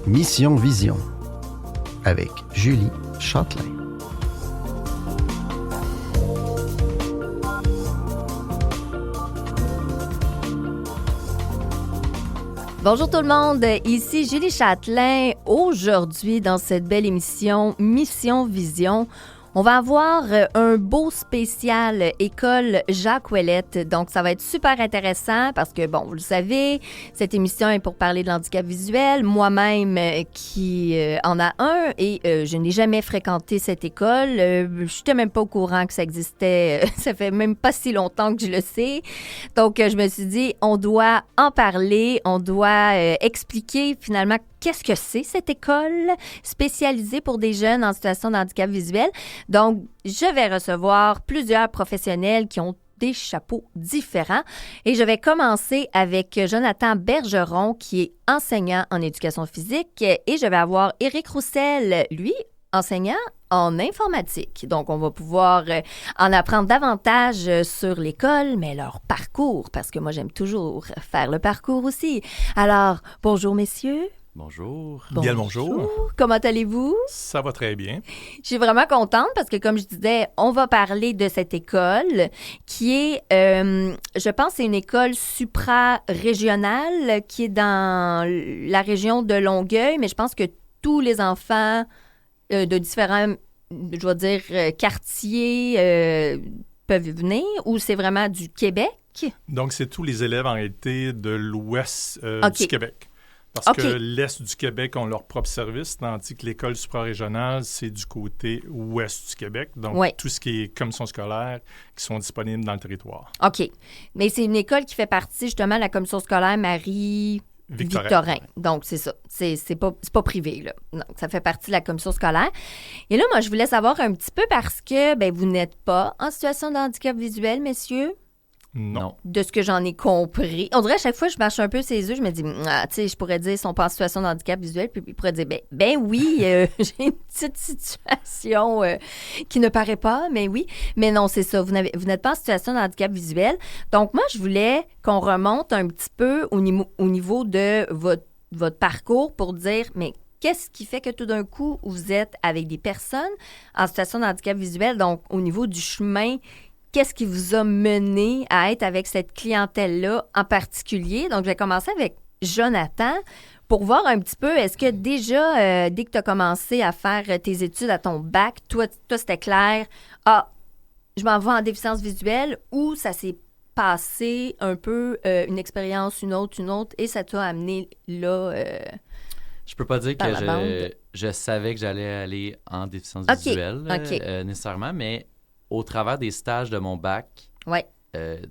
Mission Vision avec Julie Châtelain. Bonjour tout le monde, ici Julie Châtelain. Aujourd'hui, dans cette belle émission Mission Vision, on va avoir un beau spécial École Jacques Ouellette. Donc, ça va être super intéressant parce que, bon, vous le savez, cette émission est pour parler de l'handicap visuel. Moi-même qui en a un et je n'ai jamais fréquenté cette école. Je n'étais même pas au courant que ça existait. Ça fait même pas si longtemps que je le sais. Donc, je me suis dit, on doit en parler, on doit expliquer finalement qu'est-ce que c'est cette école spécialisée pour des jeunes en situation de handicap visuel. Donc, je vais recevoir plusieurs professionnels qui ont des chapeaux différents. Et je vais commencer avec Jonathan Bergeron, qui est enseignant en éducation physique. Et je vais avoir Éric Roussel, lui, enseignant en informatique. Donc, on va pouvoir en apprendre davantage sur l'école, mais leur parcours, parce que moi, j'aime toujours faire le parcours aussi. Alors, bonjour, messieurs. Bonjour. Bien le bonjour. Comment allez-vous? Ça va très bien. Je suis vraiment contente parce que, comme je disais, on va parler de cette école qui est, je pense, c'est une école supra-régionale qui est dans la région de Longueuil, mais je pense que tous les enfants de différents, je vais dire, quartiers peuvent venir ou c'est vraiment du Québec? Donc, c'est tous les élèves, en réalité, de l'ouest du Québec. Parce que l'Est du Québec ont leur propre service, tandis que l'école suprarégionale, c'est du côté ouest du Québec. Donc, tout ce qui est commission scolaire qui sont disponibles dans le territoire. OK. Mais c'est une école qui fait partie, justement, de la commission scolaire Marie-Victorin. Donc, c'est ça. C'est pas privé, là. Donc, ça fait partie de la commission scolaire. Et là, moi, je voulais savoir un petit peu parce que, ben, vous n'êtes pas en situation de handicap visuel, messieurs. Non. De ce que j'en ai compris. On dirait à chaque fois, je marche un peu ses yeux, je me dis, tu sais, je pourrais dire, ils sont pas en situation de handicap visuel, puis ils pourraient dire, ben oui, j'ai une petite situation qui ne paraît pas, mais oui. Mais non, c'est ça, vous n'êtes pas en situation de handicap visuel. Donc, moi, je voulais qu'on remonte un petit peu au niveau de votre parcours pour dire, mais qu'est-ce qui fait que tout d'un coup, vous êtes avec des personnes en situation de handicap visuel, donc au niveau du chemin. Qu'est-ce qui vous a mené à être avec cette clientèle-là en particulier? Donc, je vais commencer avec Jonathan pour voir un petit peu, est-ce que déjà, dès que tu as commencé à faire tes études à ton bac, toi c'était clair, je m'en vais en déficience visuelle ou ça s'est passé un peu une expérience, une autre, et ça t'a amené là? Je peux pas dire que je savais que j'allais aller en déficience visuelle nécessairement, mais au travers des stages de mon bac,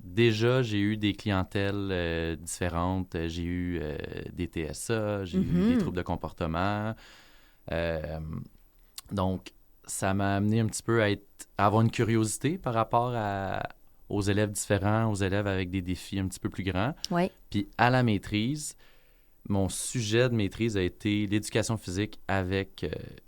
déjà, j'ai eu des clientèles différentes. J'ai eu des TSA, j'ai eu des troubles de comportement. Donc, ça m'a amené un petit peu à avoir une curiosité par rapport aux élèves différents, aux élèves avec des défis un petit peu plus grands. Puis à la maîtrise, mon sujet de maîtrise a été l'éducation physique avec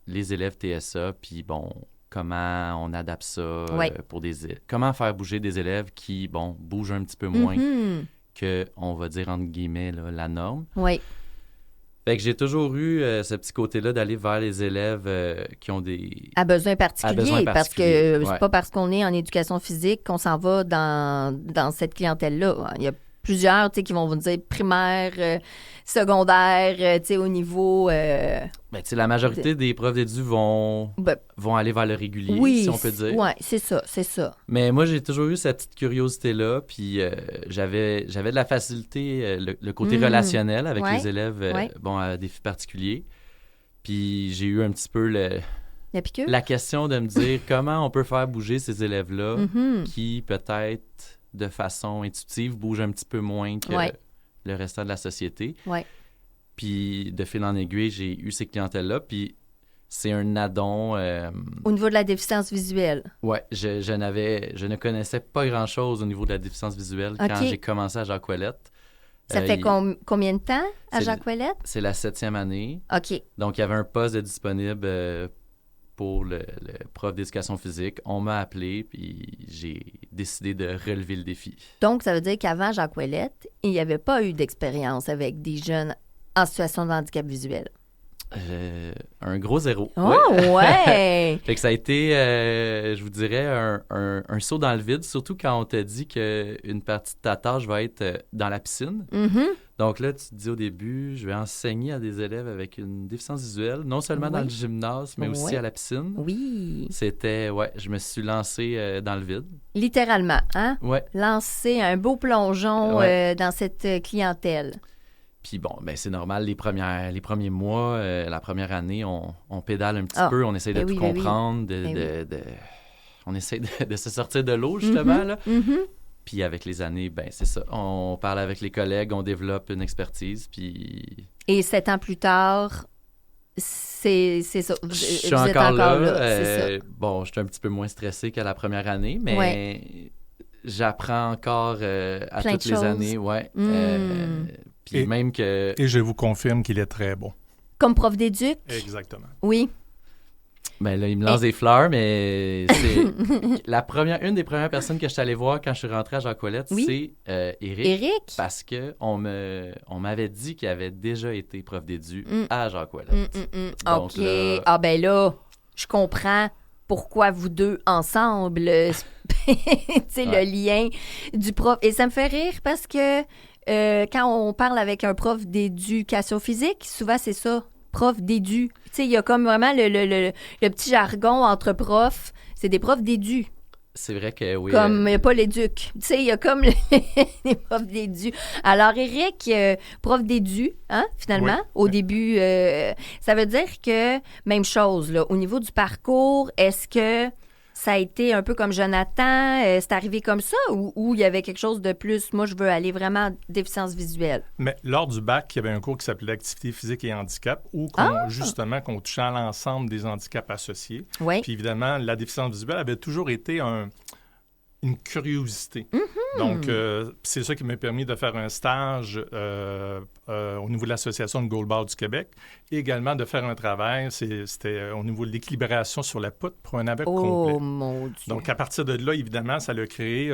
les élèves TSA. Puis bon, comment on adapte ça pour comment faire bouger des élèves qui, bon, bougent un petit peu moins que, on va dire, entre guillemets, là, la norme. Fait que j'ai toujours eu ce petit côté-là d'aller vers les élèves qui ont des... À besoin particulier, parce que c'est pas parce qu'on est en éducation physique qu'on s'en va dans cette clientèle-là. Il y a plusieurs, qui vont vous dire primaire, secondaire, au niveau... la majorité des profs d'édu vont aller vers le régulier, si on peut dire. Oui, c'est ça. Mais moi, j'ai toujours eu cette petite curiosité-là, puis j'avais de la facilité, le côté relationnel avec les élèves à défis particuliers. Puis j'ai eu un petit peu la question de me dire comment on peut faire bouger ces élèves-là qui, peut-être, de façon intuitive, bougent un petit peu moins que le restant de la société. Puis, de fil en aiguille, j'ai eu ces clientèles-là. Puis, c'est un addon... Au niveau de la déficience visuelle? Oui, je ne connaissais pas grand-chose au niveau de la déficience visuelle quand j'ai commencé à Jacques Ouellette. Ça fait combien de temps à Jacques Ouellette? C'est la 7e année. OK. Donc, il y avait un poste de disponible pour le prof d'éducation physique. On m'a appelé, puis j'ai décidé de relever le défi. Donc, ça veut dire qu'avant Jacques Ouellette, il n'y avait pas eu d'expérience avec des jeunes en situation de handicap visuel? Un gros 0. Oh, ouais! Fait que ça a été, je vous dirais, un saut dans le vide, surtout quand on te dit qu'une partie de ta tâche va être dans la piscine. Mm-hmm. Donc là, tu te dis au début, je vais enseigner à des élèves avec une déficience visuelle, non seulement dans le gymnase, mais aussi à la piscine. Oui. C'était, je me suis lancé dans le vide. Littéralement, hein? Ouais. Lancer un beau plongeon dans cette clientèle. Puis bon, ben c'est normal, les premiers mois, la première année, on pédale un petit peu, on essaie de tout comprendre, on essaie de se sortir de l'eau, justement, là. Mm-hmm. Puis avec les années, ben c'est ça, on parle avec les collègues, on développe une expertise, puis... Et 7 ans plus tard, c'est ça. Je suis encore là. C'est ça. Bon, je suis un petit peu moins stressé qu'à la première année, mais j'apprends encore à toutes les années, puis même que... Et je vous confirme qu'il est très bon. Comme prof d'éduc? Exactement. Oui. Ben là, il me lance des fleurs, mais c'est une des premières personnes que je suis allé voir quand je suis rentré à Jacques-Ouellette, c'est Éric. Éric? Parce qu'on m'avait dit qu'il avait déjà été prof d'édu à Jacques-Ouellette. OK. Là... ben là, je comprends pourquoi vous deux ensemble, tu sais, le lien du prof. Et ça me fait rire parce que quand on parle avec un prof d'éducation physique, souvent c'est ça, prof d'édu. Tu sais, il y a comme vraiment le petit jargon entre profs, c'est des profs d'édu. C'est vrai que oui. Comme il n'y a pas l'éduc. Tu sais, il y a comme les profs d'édu. Alors, Éric, prof d'édu, hein, finalement, au début, ça veut dire que, même chose, là, au niveau du parcours, est-ce que ça a été un peu comme Jonathan, c'est arrivé comme ça ou il y avait quelque chose de plus, moi, je veux aller vraiment déficience visuelle? Mais lors du bac, il y avait un cours qui s'appelait Activité physique et handicap où, justement, qu'on touchait à l'ensemble des handicaps associés. Oui. Puis évidemment, la déficience visuelle avait toujours été une curiosité. Mm-hmm. Donc, c'est ça qui m'a permis de faire un stage au niveau de l'Association de goalball du Québec et également de faire un travail, c'était au niveau de l'équilibration sur la poutre pour un AVEC complet. Oh, mon Dieu! Donc, à partir de là, évidemment, ça a créé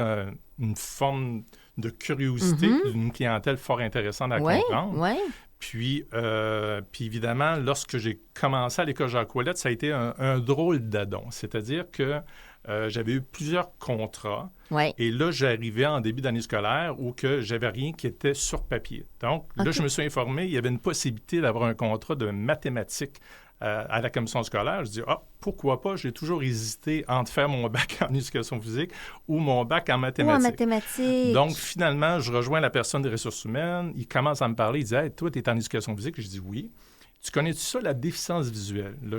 une forme de curiosité d'une clientèle fort intéressante à comprendre. Oui. Puis évidemment, lorsque j'ai commencé à l'école Jacques-Ouellette, ça a été un drôle d'adon. C'est-à-dire que j'avais eu plusieurs contrats. Ouais. Et là, j'arrivais en début d'année scolaire où que j'avais rien qui était sur papier. Donc, là, je me suis informé, il y avait une possibilité d'avoir un contrat de mathématiques à la commission scolaire. Je dis, pourquoi pas? J'ai toujours hésité entre faire mon bac en éducation physique ou mon bac en mathématiques. Ou en mathématiques. Donc, finalement, je rejoins la personne des ressources humaines. Il commence à me parler. Il dit, hey, toi, tu es en éducation physique? Je dis, oui. Tu connais-tu ça, la déficience visuelle? Là,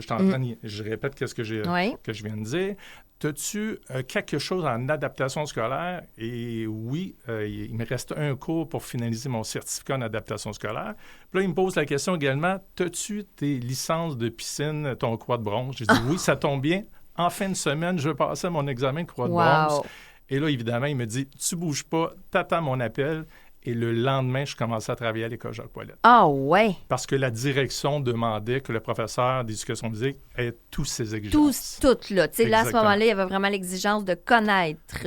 je répète ce que je viens de dire. As-tu quelque chose en adaptation scolaire? Et oui, il me reste un cours pour finaliser mon certificat en adaptation scolaire. Puis là, il me pose la question également, as-tu tes licences de piscine, ton croix de bronze? J'ai dit oui, ça tombe bien. En fin de semaine, je vais passer mon examen de croix de bronze. Et là, évidemment, il me dit, tu bouges pas, t'attends mon appel. Et le lendemain, je commençais à travailler à l'école Jacques-Ouellette. Ah ouais! Parce que la direction demandait que le professeur d'éducation physique ait tous ses exigences. Toutes là. Tu sais, là, à ce moment-là, il y avait vraiment l'exigence de connaître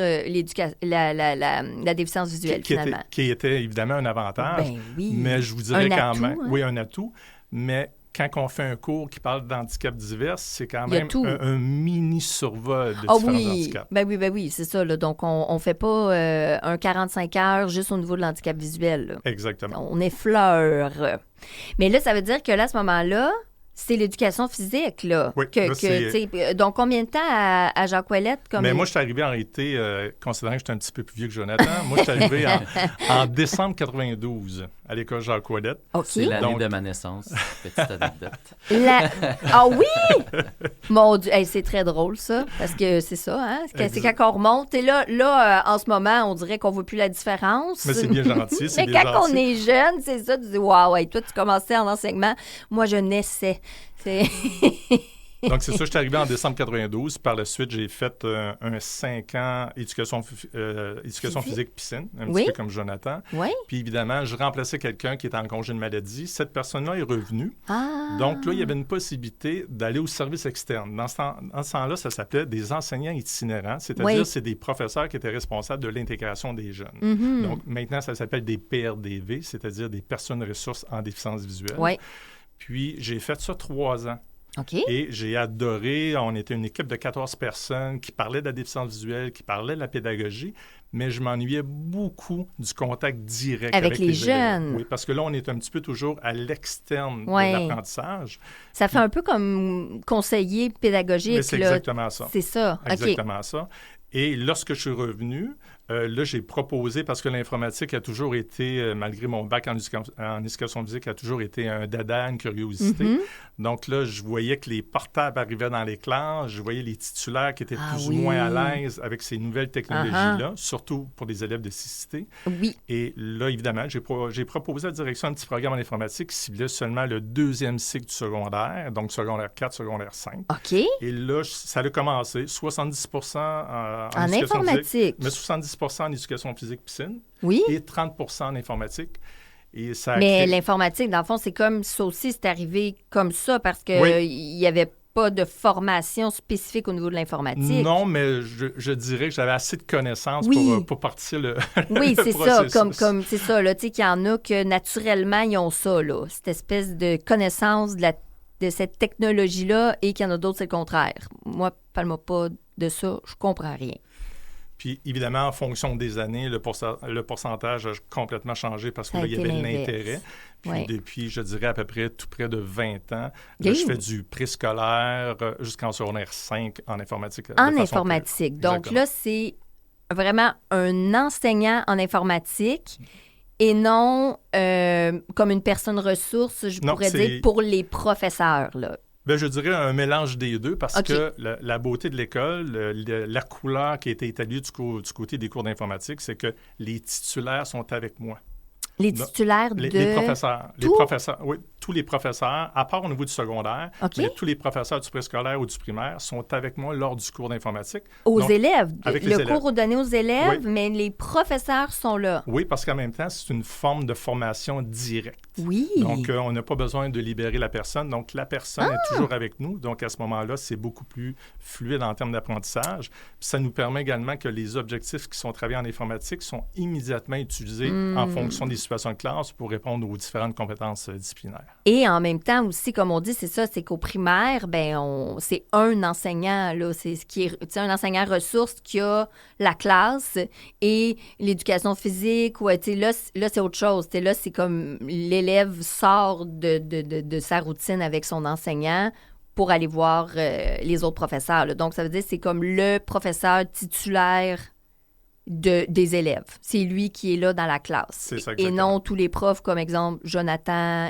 la déficience visuelle, finalement. Qui était évidemment un avantage. Ben oui. Mais je vous dirais même... Hein? Oui, un atout. Mais quand on fait un cours qui parle d'handicaps divers, c'est quand même un mini-survol de différents handicaps. Ben oui, c'est ça. Là. Donc, on ne fait pas un 45 heures juste au niveau de l'handicap visuel. Là. Exactement. On effleure. Mais là, ça veut dire que là, à ce moment-là, c'est l'éducation physique, là. Oui. Donc, combien de temps à Jacques-Ouellette? Mais moi, je suis arrivé en réalité, considérant que j'étais un petit peu plus vieux que Jonathan, moi, je suis arrivé en décembre 92 à l'école Jacques-Ouellette. Okay. C'est l'année de ma naissance. Petite anecdote. Ah oui! Mon Dieu, c'est très drôle, ça, parce que c'est ça, hein? C'est quand on remonte. Et là, en ce moment, on dirait qu'on ne voit plus la différence. Mais c'est bien gentil, Mais quand on est jeune, c'est ça, tu dis, waouh, toi, tu commençais en enseignement. Moi, je naissais. Donc, c'est ça, je suis arrivé en décembre 92. Par la suite, j'ai fait un 5 ans éducation physique piscine, un petit peu comme Jonathan. Oui. Puis évidemment, je remplaçais quelqu'un qui était en congé de maladie. Cette personne-là est revenue. Ah. Donc là, il y avait une possibilité d'aller au service externe. Dans ce temps-là, ça s'appelait des enseignants itinérants, c'est-à-dire c'est des professeurs qui étaient responsables de l'intégration des jeunes. Mm-hmm. Donc maintenant, ça s'appelle des PRDV, c'est-à-dire des personnes ressources en déficience visuelle. Oui. Puis, j'ai fait ça 3 ans. OK. Et j'ai adoré. On était une équipe de 14 personnes qui parlaient de la déficience visuelle, qui parlaient de la pédagogie, mais je m'ennuyais beaucoup du contact direct avec les jeunes. Élèves. Oui, parce que là, on est un petit peu toujours à l'externe de l'apprentissage. Ça fait un peu comme conseiller pédagogique. Mais c'est exactement ça. C'est ça. Exactement ça. Et lorsque je suis revenu, là, j'ai proposé, parce que l'informatique a toujours été, malgré mon bac en éducation physique, a toujours été un dada, une curiosité. Mm-hmm. Donc là, je voyais que les portables arrivaient dans les classes, je voyais les titulaires qui étaient plus ou moins à l'aise avec ces nouvelles technologies-là, surtout pour des élèves de cécité. Oui. Et là, évidemment, j'ai proposé à la direction un petit programme en informatique qui ciblait seulement le 2e cycle du secondaire, donc secondaire 4, secondaire 5. OK. Et là, ça a commencé, 70% en informatique, physique, mais 70% en éducation physique piscine et 30% en informatique. Et ça mais l'informatique, dans le fond, c'est comme ça aussi, c'est arrivé comme ça parce qu'il n'y avait pas de formation spécifique au niveau de l'informatique. Non, mais je dirais que j'avais assez de connaissances pour partir le Oui, le c'est processus. ça, comme c'est ça, là, tu sais, qu'il y en a que naturellement, ils ont ça, là, cette espèce de connaissance de cette technologie-là et qu'il y en a d'autres, c'est le contraire. Moi, parle-moi pas de ça, je comprends rien. Puis, évidemment, en fonction des années, le pourcentage a complètement changé parce qu'il y avait l'intérêt. Puis, depuis, je dirais, à peu près tout près de 20 ans, là, je fais du préscolaire jusqu'en secondaire 5 en informatique. En informatique. Donc là, c'est vraiment un enseignant en informatique et non comme une personne ressource, je pourrais dire, pour les professeurs, là. Bien, je dirais un mélange des deux parce que la beauté de l'école, la couleur qui a été établie du côté des cours d'informatique, c'est que les titulaires sont avec moi. Les titulaires les professeurs. Les professeurs, oui, tous les professeurs, à part au niveau du secondaire, mais tous les professeurs du préscolaire ou du primaire sont avec moi lors du cours d'informatique. Donc, élèves. Le cours est donné aux élèves, mais les professeurs sont là. Oui, parce qu'en même temps, c'est une forme de formation directe. Oui. Donc, on n'a pas besoin de libérer la personne. Donc, la personne est toujours avec nous. Donc, à ce moment-là, c'est beaucoup plus fluide en termes d'apprentissage. Puis, ça nous permet également que les objectifs qui sont travaillés en informatique sont immédiatement utilisés en fonction des situations de classe pour répondre aux différentes compétences disciplinaires. Et en même temps aussi, comme on dit, c'est ça, c'est qu'au primaire, c'est un enseignant, là, c'est ce qui est un enseignant ressource qui a la classe et l'éducation physique, là, c'est autre chose. Là, c'est comme l'élève sort de sa routine avec son enseignant pour aller voir les autres professeurs, là. Donc, ça veut dire que c'est comme le professeur titulaire des élèves. C'est lui qui est là dans la classe. C'est ça, et non tous les profs, comme exemple Jonathan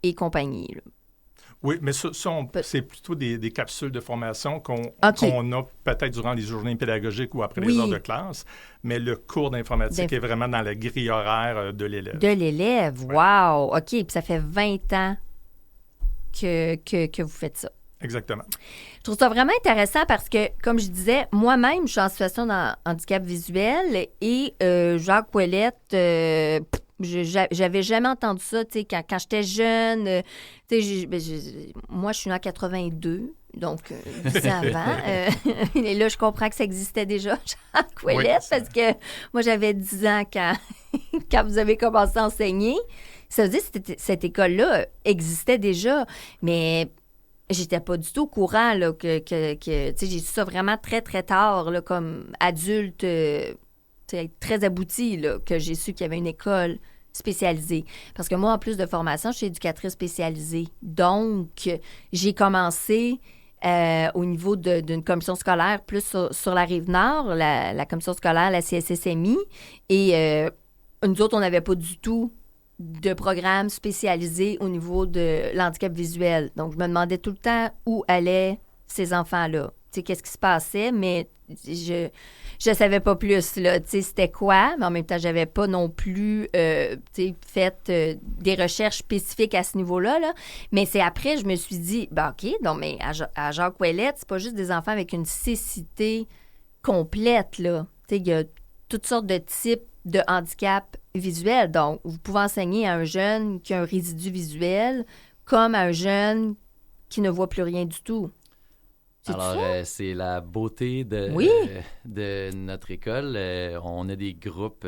et compagnie. Là. Oui, mais ça c'est plutôt des capsules de formation qu'on a peut-être durant les journées pédagogiques ou après les heures de classe, mais le cours d'informatique est vraiment dans la grille horaire de l'élève. De l'élève, wow! OK, puis ça fait 20 ans que vous faites ça. Exactement. Je trouve ça vraiment intéressant parce que, comme je disais, moi-même, je suis en situation de handicap visuel et Jacques Ouellette, j'avais jamais entendu ça, tu sais, quand j'étais jeune. Moi, je suis née en 82, donc 10 ans avant. Et là, je comprends que ça existait déjà, Jacques Ouellette, parce que moi, j'avais 10 ans quand vous avez commencé à enseigner. Ça veut dire que cette école-là existait déjà, mais j'étais pas du tout au courant là, que j'ai su ça vraiment très, très tard, là, comme adulte très abouti, là, que j'ai su qu'il y avait une école spécialisée. Parce que moi, en plus de formation, je suis éducatrice spécialisée. Donc, j'ai commencé au niveau d'une commission scolaire plus sur la Rive-Nord, la commission scolaire, la CSSMI. Et nous autres, on n'avait pas du tout de programme spécialisé au niveau de l'handicap visuel. Donc, je me demandais tout le temps où allaient ces enfants-là. Tu sais, qu'est-ce qui se passait, mais je savais pas plus, là. Tu sais, c'était quoi, mais en même temps, j'avais pas non plus, fait des recherches spécifiques à ce niveau-là, là. Mais c'est après, je me suis dit, OK, donc, mais à Jacques Ouellette, c'est pas juste des enfants avec une cécité complète, là. Tu sais, il y a toutes sortes de types de handicap visuel. Donc, vous pouvez enseigner à un jeune qui a un résidu visuel comme à un jeune qui ne voit plus rien du tout. Alors, c'est la beauté de notre école. On a des groupes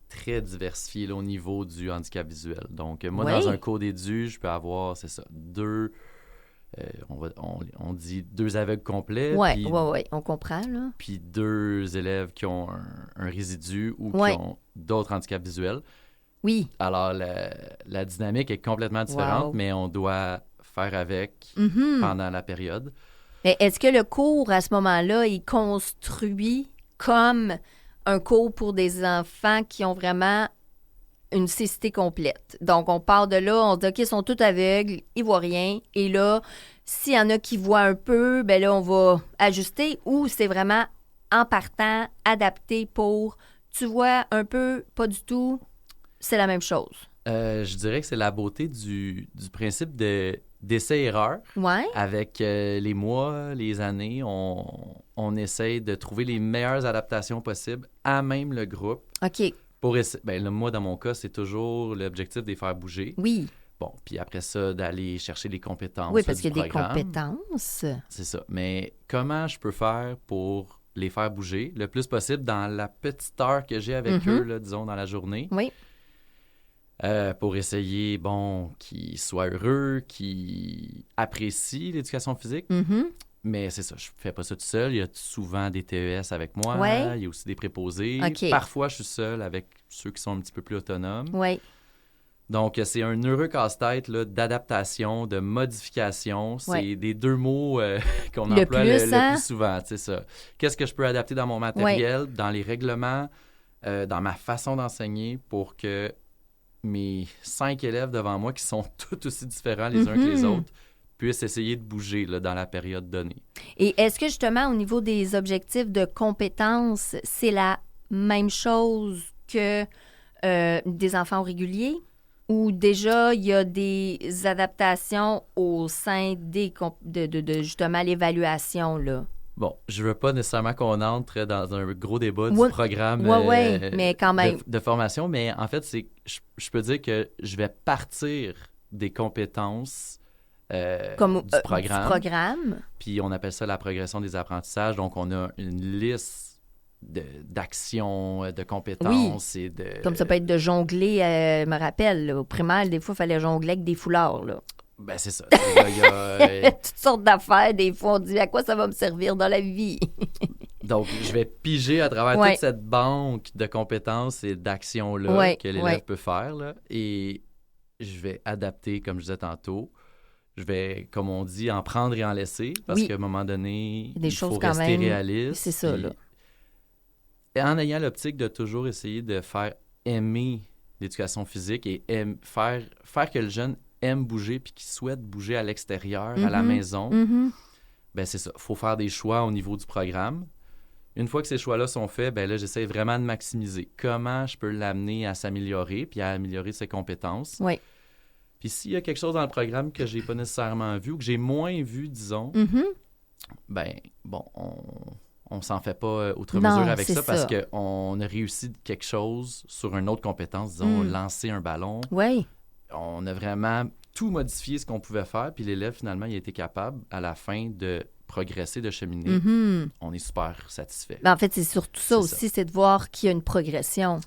très diversifiés là, au niveau du handicap visuel. Donc, moi, dans un cours d'édu, je peux avoir, c'est ça, 2... on dit 2 aveugles complets. Oui, on comprend. Là. Puis 2 élèves qui ont un résidu ou qui ont d'autres handicaps visuels. Oui. Alors, la dynamique est complètement différente, mais on doit faire avec pendant la période. Mais est-ce que le cours, à ce moment-là, est construit comme un cours pour des enfants qui ont vraiment une cécité complète? Donc, on part de là, on se dit, OK, ils sont tous aveugles, ils voient rien. Et là, s'il y en a qui voient un peu, bien là, on va ajuster. Ou c'est vraiment, en partant, adapté pour, tu vois un peu, pas du tout, c'est la même chose. Je dirais que c'est la beauté du principe d'essai-erreur. Ouais. Avec les mois, les années, on essaye de trouver les meilleures adaptations possibles à même le groupe. OK. Moi, dans mon cas, c'est toujours l'objectif de les faire bouger. Oui. Bon, puis après ça, d'aller chercher les compétences. Oui, parce qu'il y a programme. des compétences. C'est ça. Mais comment je peux faire pour les faire bouger le plus possible dans la petite heure que j'ai avec eux, là, disons, dans la journée? Oui. Pour essayer, qu'ils soient heureux, qu'ils apprécient l'éducation physique. Mais c'est ça, je fais pas ça tout seul. Il y a souvent des TES avec moi. Ouais. Il y a aussi des préposés. Okay. Parfois, je suis seul avec ceux qui sont un petit peu plus autonomes. Oui. Donc, c'est un heureux casse-tête là, d'adaptation, de modification. C'est des 2 mots qu'on emploie le plus souvent. C'est ça. Qu'est-ce que je peux adapter dans mon matériel, dans les règlements, dans ma façon d'enseigner pour que mes 5 élèves devant moi, qui sont tous aussi différents les uns que les autres, puissent essayer de bouger là, dans la période donnée. Et est-ce que justement, au niveau des objectifs de compétences, c'est la même chose que des enfants réguliers? Ou déjà, il y a des adaptations au sein de justement l'évaluation, là? Bon, je veux pas nécessairement qu'on entre dans un gros débat du programme mais quand même. De formation, mais en fait, je peux dire que je vais partir des compétences du programme. Puis on appelle ça la progression des apprentissages. Donc, on a une liste d'actions, de compétences et de... Comme ça peut être de jongler, je me rappelle, là, au primaire, des fois, il fallait jongler avec des foulards, là. Ben, c'est ça. Il y a toutes sortes d'affaires. Des fois, on dit à quoi ça va me servir dans la vie. Donc, je vais piger à travers toute cette banque de compétences et d'actions-là que l'élève peut faire. Là, et je vais adapter, comme je disais tantôt. Je vais, comme on dit, en prendre et en laisser. Parce qu'à un moment donné, il faut rester réaliste. C'est ça, là. Et en ayant l'optique de toujours essayer de faire aimer l'éducation physique et faire que le jeune aime bouger puis qui souhaite bouger à l'extérieur, à la maison, ben c'est ça. Il faut faire des choix au niveau du programme. Une fois que ces choix-là sont faits, ben là, j'essaie vraiment de maximiser comment je peux l'amener à s'améliorer puis à améliorer ses compétences. Oui. Puis s'il y a quelque chose dans le programme que j'ai pas nécessairement vu ou que j'ai moins vu, disons, ben bon, on s'en fait pas outre mesure avec ça parce qu'on a réussi quelque chose sur une autre compétence, disons, lancer un ballon. Oui. On a vraiment tout modifié ce qu'on pouvait faire, puis l'élève, finalement, il a été capable, à la fin, de progresser, de cheminer. On est super satisfait. En fait, c'est surtout ça aussi, c'est de voir qu'il y a une progression.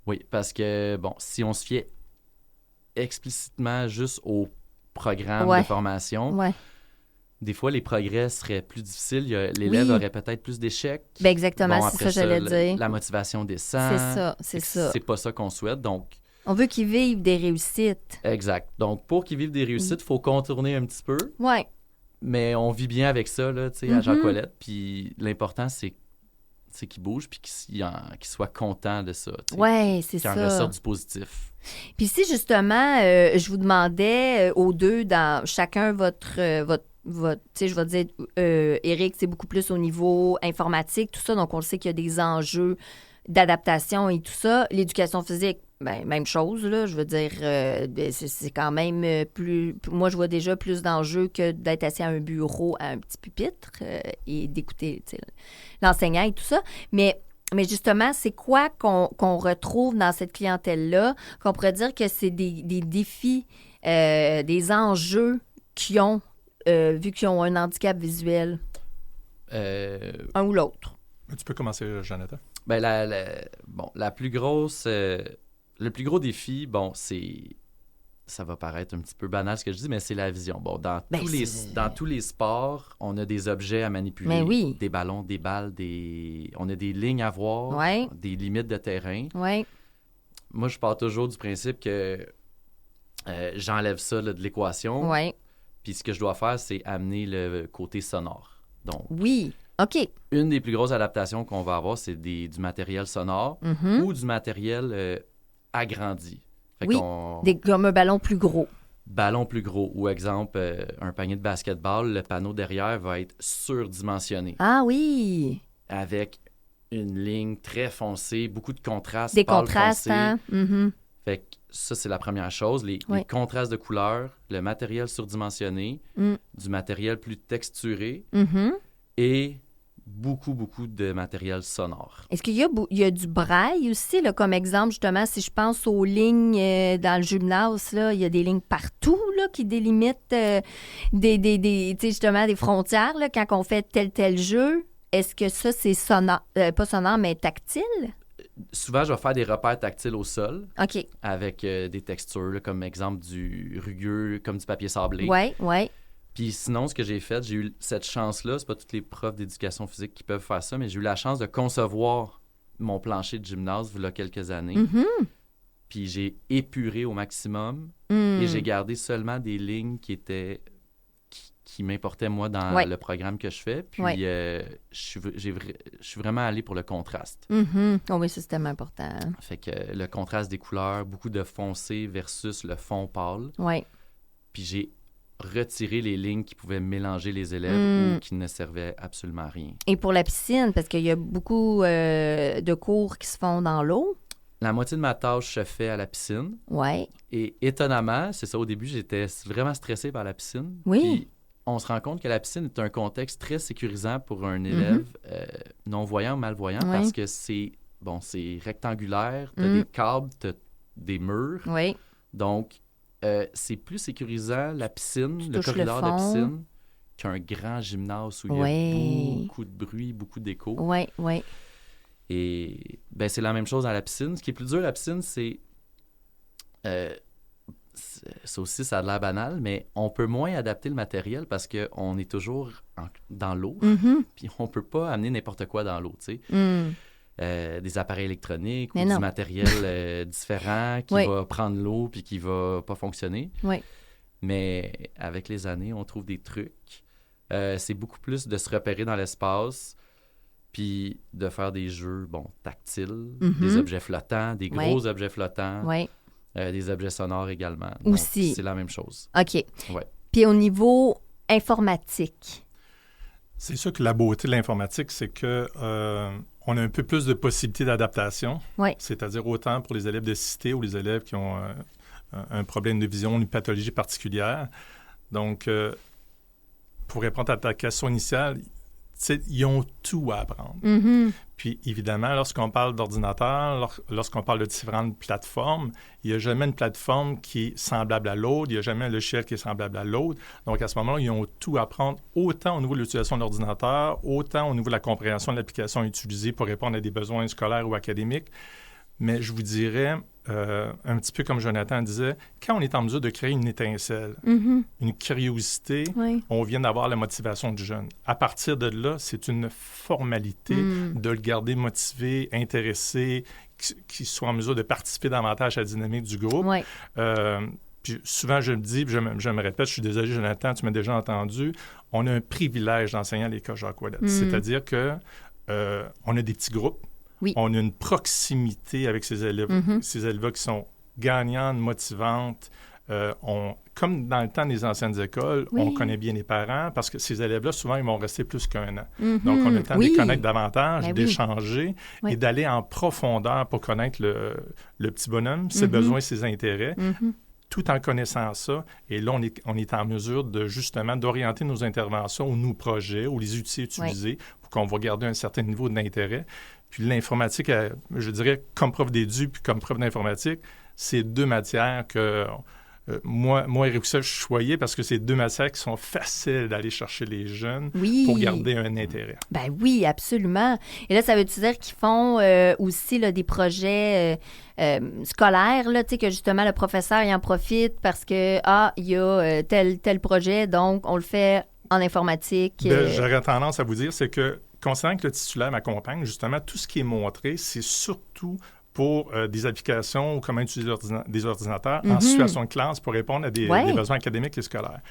Oui, parce que, bon, si on se fiait explicitement juste au programme de formation, des fois, les progrès seraient plus difficiles. L'élève aurait peut-être plus d'échecs. Ben exactement, c'est ça que j'allais dire. La motivation descend. C'est ça. C'est pas ça qu'on souhaite, donc... On veut qu'ils vivent des réussites. Exact. Donc, pour qu'ils vivent des réussites, il faut contourner un petit peu. Oui. Mais on vit bien avec ça, là, tu sais, à Jean-Colette. Puis l'important, c'est qu'ils bougent puis qu'ils soient contents de ça. Oui, c'est ça. Qu'ils en ressortent du positif. Puis si, justement, je vous demandais aux deux, dans chacun votre tu sais, je vais dire, Éric, c'est beaucoup plus au niveau informatique, tout ça. Donc, on le sait qu'il y a des enjeux d'adaptation et tout ça. L'éducation physique, ben, même chose, là. Je veux dire, c'est quand même plus... Moi, je vois déjà plus d'enjeux que d'être assis à un bureau, à un petit pupitre et d'écouter l'enseignant et tout ça. Mais justement, c'est quoi qu'on retrouve dans cette clientèle-là, qu'on pourrait dire que c'est des défis, des enjeux qui ont, vu qu'ils ont un handicap visuel? Un ou l'autre. Tu peux commencer, Jonathan. Ben, la plus grosse... le plus gros défi, bon, c'est... Ça va paraître un petit peu banal ce que je dis, mais c'est la vision. Bon, dans tous les sports, on a des objets à manipuler. Mais oui. Des ballons, des balles, on a des lignes à voir, des limites de terrain. Ouais. Moi, je pars toujours du principe que j'enlève ça là, de l'équation. Ouais. Puis ce que je dois faire, c'est amener le côté sonore. Donc, oui, OK. Une des plus grosses adaptations qu'on va avoir, c'est du matériel sonore ou du matériel agrandi. Fait comme un ballon plus gros. Ballon plus gros. Ou exemple, un panier de basketball, le panneau derrière va être surdimensionné. Ah oui! Avec une ligne très foncée, beaucoup de contrastes. Des contrastes, hein? Mm-hmm. Fait que ça, c'est la première chose. Les contrastes de couleurs, le matériel surdimensionné, du matériel plus texturé et beaucoup, beaucoup de matériel sonore. Est-ce qu'il y a du braille aussi, là, comme exemple, justement, si je pense aux lignes dans le gymnase, là, il y a des lignes partout là, qui délimitent justement des frontières là, quand on fait tel jeu. Est-ce que ça, c'est sonore, pas sonore, mais tactile? Souvent, je vais faire des repères tactiles au sol. OK. Avec des textures, là, comme exemple du rugueux, comme du papier sablé. Oui. Puis sinon, ce que j'ai fait, j'ai eu cette chance-là, c'est pas tous les profs d'éducation physique qui peuvent faire ça, mais j'ai eu la chance de concevoir mon plancher de gymnase il y a quelques années. Mm-hmm. Puis j'ai épuré au maximum et j'ai gardé seulement des lignes qui m'importaient, moi, dans le programme que je fais. Puis je suis vraiment allé pour le contraste. Mm-hmm. Oh oui, ça, c'est tellement important. Fait que le contraste des couleurs, beaucoup de foncé versus le fond pâle. Oui. Puis j'ai retiré les lignes qui pouvaient mélanger les élèves ou qui ne servaient absolument à rien. Et pour la piscine, parce qu'il y a beaucoup de cours qui se font dans l'eau. La moitié de ma tâche se fait à la piscine. Oui. Et étonnamment, c'est ça, au début, j'étais vraiment stressé par la piscine. Oui. Puis on se rend compte que la piscine est un contexte très sécurisant pour un élève non-voyant ou malvoyant parce que c'est rectangulaire, tu as des câbles, tu as des murs. Oui. Donc, c'est plus sécurisant, la piscine, le corridor de piscine, qu'un grand gymnase où il y a beaucoup de bruit, beaucoup d'écho. Oui. Et c'est la même chose à la piscine. Ce qui est plus dur à la piscine, c'est... ça aussi, ça a l'air banal, mais on peut moins adapter le matériel parce qu'on est toujours dans l'eau. Puis on peut pas amener n'importe quoi dans l'eau, tu sais. Des appareils électroniques ou du matériel différent qui va prendre l'eau puis qui va pas fonctionner. Oui. Mais avec les années, on trouve des trucs. C'est beaucoup plus de se repérer dans l'espace puis de faire des jeux, tactiles, des objets flottants, des gros objets flottants, des objets sonores également. Aussi. Donc, c'est la même chose. OK. Ouais. Puis au niveau informatique? C'est sûr que la beauté de l'informatique, c'est que on a un peu plus de possibilités d'adaptation. Oui. C'est-à-dire autant pour les élèves de cité ou les élèves qui ont un problème de vision, une pathologie particulière. Donc, pour répondre à ta question initiale, ils ont tout à apprendre. Puis, évidemment, lorsqu'on parle d'ordinateur, lorsqu'on parle de différentes plateformes, il n'y a jamais une plateforme qui est semblable à l'autre, il n'y a jamais un logiciel qui est semblable à l'autre. Donc, à ce moment-là, ils ont tout à apprendre, autant au niveau de l'utilisation de l'ordinateur, autant au niveau de la compréhension de l'application utilisée pour répondre à des besoins scolaires ou académiques. Mais je vous dirais, un petit peu comme Jonathan disait, quand on est en mesure de créer une étincelle, une curiosité, on vient d'avoir la motivation du jeune. À partir de là, c'est une formalité de le garder motivé, intéressé, qu'il soit en mesure de participer davantage à la dynamique du groupe. Puis souvent, je le dis, puis je me répète, je suis désolé, Jonathan, tu m'as déjà entendu, on a un privilège d'enseigner à l'école Jacques Ouellet. C'est-à-dire que on a des petits groupes. Oui. On a une proximité avec ces élèves, ces élèves qui sont gagnantes, motivantes. Comme dans le temps des anciennes écoles, on connaît bien les parents parce que ces élèves-là, souvent, ils vont rester plus qu'un an. Donc, on a le temps de les connaître davantage, d'échanger et d'aller en profondeur pour connaître le petit bonhomme, ses besoins, ses intérêts, tout en connaissant ça. Et là, on est en mesure de, justement, d'orienter nos interventions ou nos projets ou les outils utilisés pour qu'on va garder un certain niveau d'intérêt. Puis l'informatique, je dirais, comme prof d'édu puis comme prof d'informatique, c'est deux matières que moi et Roussel, je suis choyé parce que c'est 2 matières qui sont faciles d'aller chercher les jeunes pour garder un intérêt. Ben oui, absolument. Et là, ça veut-tu dire qu'ils font aussi là, des projets scolaires, là, tu sais, que justement le professeur il en profite parce que, il y a tel projet, donc on le fait en informatique. J'aurais tendance à vous dire, c'est que, considérant que le titulaire m'accompagne, justement, tout ce qui est montré, c'est surtout pour des applications ou comment utiliser des ordinateurs en situation de classe pour répondre à des besoins académiques et scolaires.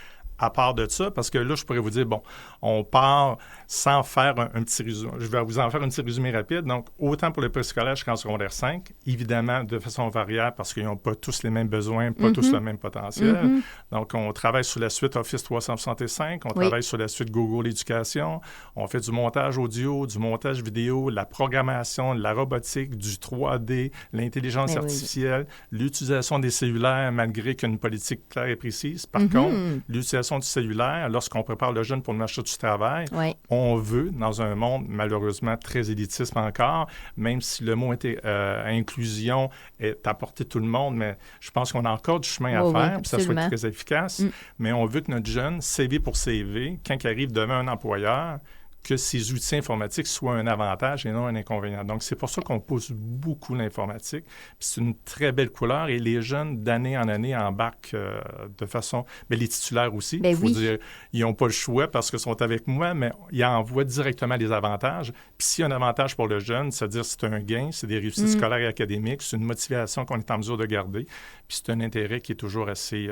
À part de ça, parce que là, je pourrais vous dire, bon, on part sans faire un petit résumé. Je vais vous en faire un petit résumé rapide. Donc, autant pour le préscolaire jusqu'en secondaire 5, évidemment, de façon variable, parce qu'ils n'ont pas tous les mêmes besoins, pas tous le même potentiel. Donc, on travaille sur la suite Office 365, on travaille sur la suite Google Éducation, on fait du montage audio, du montage vidéo, la programmation, la robotique, du 3D, l'intelligence artificielle, l'utilisation des cellulaires, malgré qu'il y a une politique claire et précise. Par contre, l'utilisation du cellulaire, lorsqu'on prépare le jeune pour le marché du travail, on veut, dans un monde malheureusement très élitiste encore, même si le mot inclusion est à portée de tout le monde, mais je pense qu'on a encore du chemin à faire pour que ça soit très efficace. Mais on veut que notre jeune, CV pour CV, quand il arrive devant un employeur, que ces outils informatiques soient un avantage et non un inconvénient. Donc, c'est pour ça qu'on pousse beaucoup l'informatique. Puis c'est une très belle couleur et les jeunes, d'année en année, embarquent de façon... Bien, les titulaires aussi, il faut dire, ils n'ont pas le choix parce qu'ils sont avec moi, mais ils envoient directement les avantages. Puis s'il y a un avantage pour le jeune, c'est-à-dire c'est un gain, c'est des réussites scolaires et académiques, c'est une motivation qu'on est en mesure de garder, puis c'est un intérêt qui est toujours assez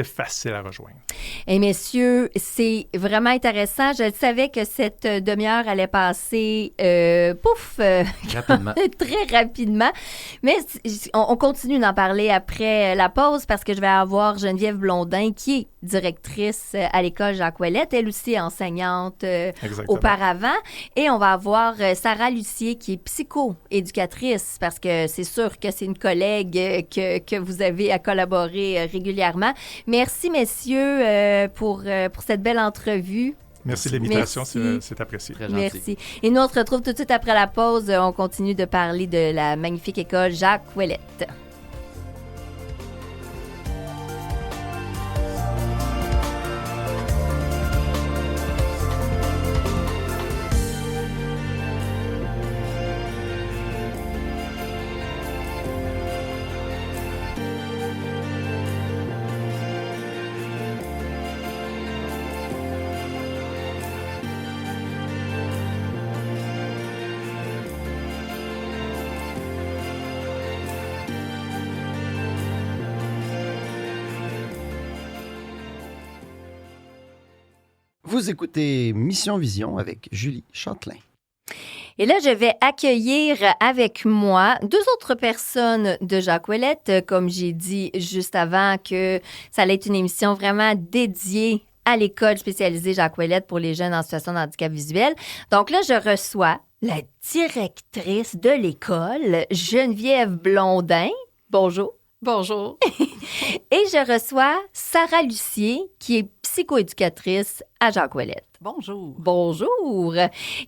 facile à rejoindre. Et messieurs, c'est vraiment intéressant. Je savais que cette demi-heure allait passer rapidement. Très rapidement. Mais on continue d'en parler après la pause parce que je vais avoir Geneviève Blondin qui est directrice à l'école Jacques Ouellette, elle aussi enseignante auparavant. Et on va avoir Sarah Lucier qui est psycho-éducatrice parce que c'est sûr que c'est une collègue que vous avez à collaborer régulièrement. Merci, messieurs, pour cette belle entrevue. Merci de l'invitation, c'est apprécié. Très gentil. Merci. Et nous, on se retrouve tout de suite après la pause. On continue de parler de la magnifique école Jacques Ouellette. Vous écoutez Mission Vision avec Julie Châtelain. Et là, je vais accueillir avec moi 2 autres personnes de Jacques Ouellette. Comme j'ai dit juste avant que ça allait être une émission vraiment dédiée à l'école spécialisée Jacques Ouellette pour les jeunes en situation de handicap visuel. Donc là, je reçois la directrice de l'école, Geneviève Blondin. Bonjour. Bonjour. Et je reçois Sarah Lucier, qui est psychoéducatrice à Jacques Ouellette. Bonjour. Bonjour.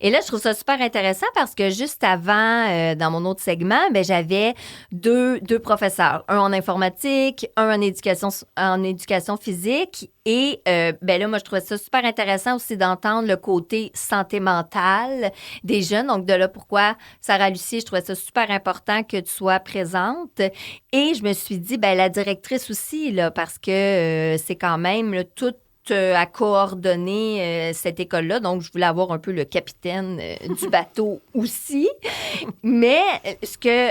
Et là, je trouve ça super intéressant parce que juste avant, dans mon autre segment, j'avais deux professeurs. Un en informatique, un en éducation physique. Et là, moi, je trouvais ça super intéressant aussi d'entendre le côté santé mentale des jeunes. Donc, de là, pourquoi, Sarah Lucier, je trouvais ça super important que tu sois présente. Et je me suis dit, la directrice aussi, là, parce que c'est quand même là, tout à coordonner cette école-là. Donc, je voulais avoir un peu le capitaine du bateau aussi. Mais ce que,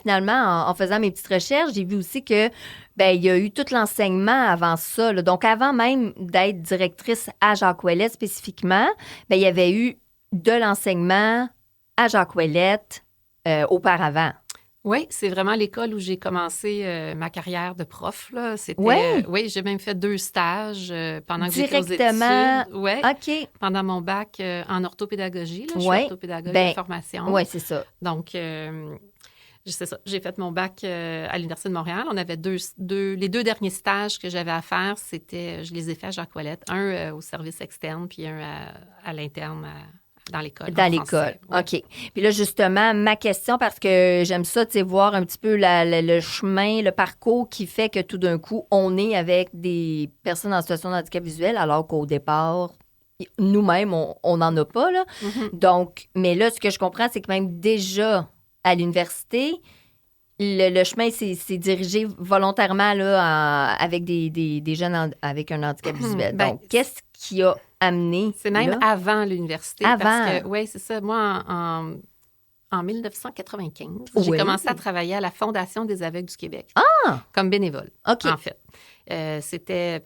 finalement, en faisant mes petites recherches, j'ai vu aussi que il y a eu tout l'enseignement avant ça. Là. Donc, avant même d'être directrice à Jacques Ouellette spécifiquement, il y avait eu de l'enseignement à Jacques Ouellette auparavant. Oui, c'est vraiment l'école où j'ai commencé ma carrière de prof. Là. C'était, oui, j'ai même fait 2 stages pendant que j'étais aux études. Directement? Oui, OK. Pendant mon bac en orthopédagogie. Là, je suis orthopédagogue de formation. Oui, c'est ça. Donc, c'est ça. J'ai fait mon bac à l'Université de Montréal. On avait les 2 derniers stages que j'avais à faire, je les ai faits à Jacques Ouellette. Un au service externe, puis un à l'interne dans l'école. Dans l'école, OK. Puis là, justement, ma question, parce que j'aime ça, tu sais, voir un petit peu le chemin, le parcours qui fait que tout d'un coup, on est avec des personnes en situation de handicap visuel, alors qu'au départ, nous-mêmes, on n'en a pas, là. Mm-hmm. Donc, mais là, ce que je comprends, c'est que même déjà à l'université, le chemin s'est dirigé volontairement là, avec des jeunes avec un handicap visuel. Donc, qu'est-ce qui a amené? C'est même là? Avant l'université. Avant? Oui, c'est ça. Moi, en 1995, j'ai commencé à travailler à la Fondation des aveugles du Québec comme bénévole, en fait. C'était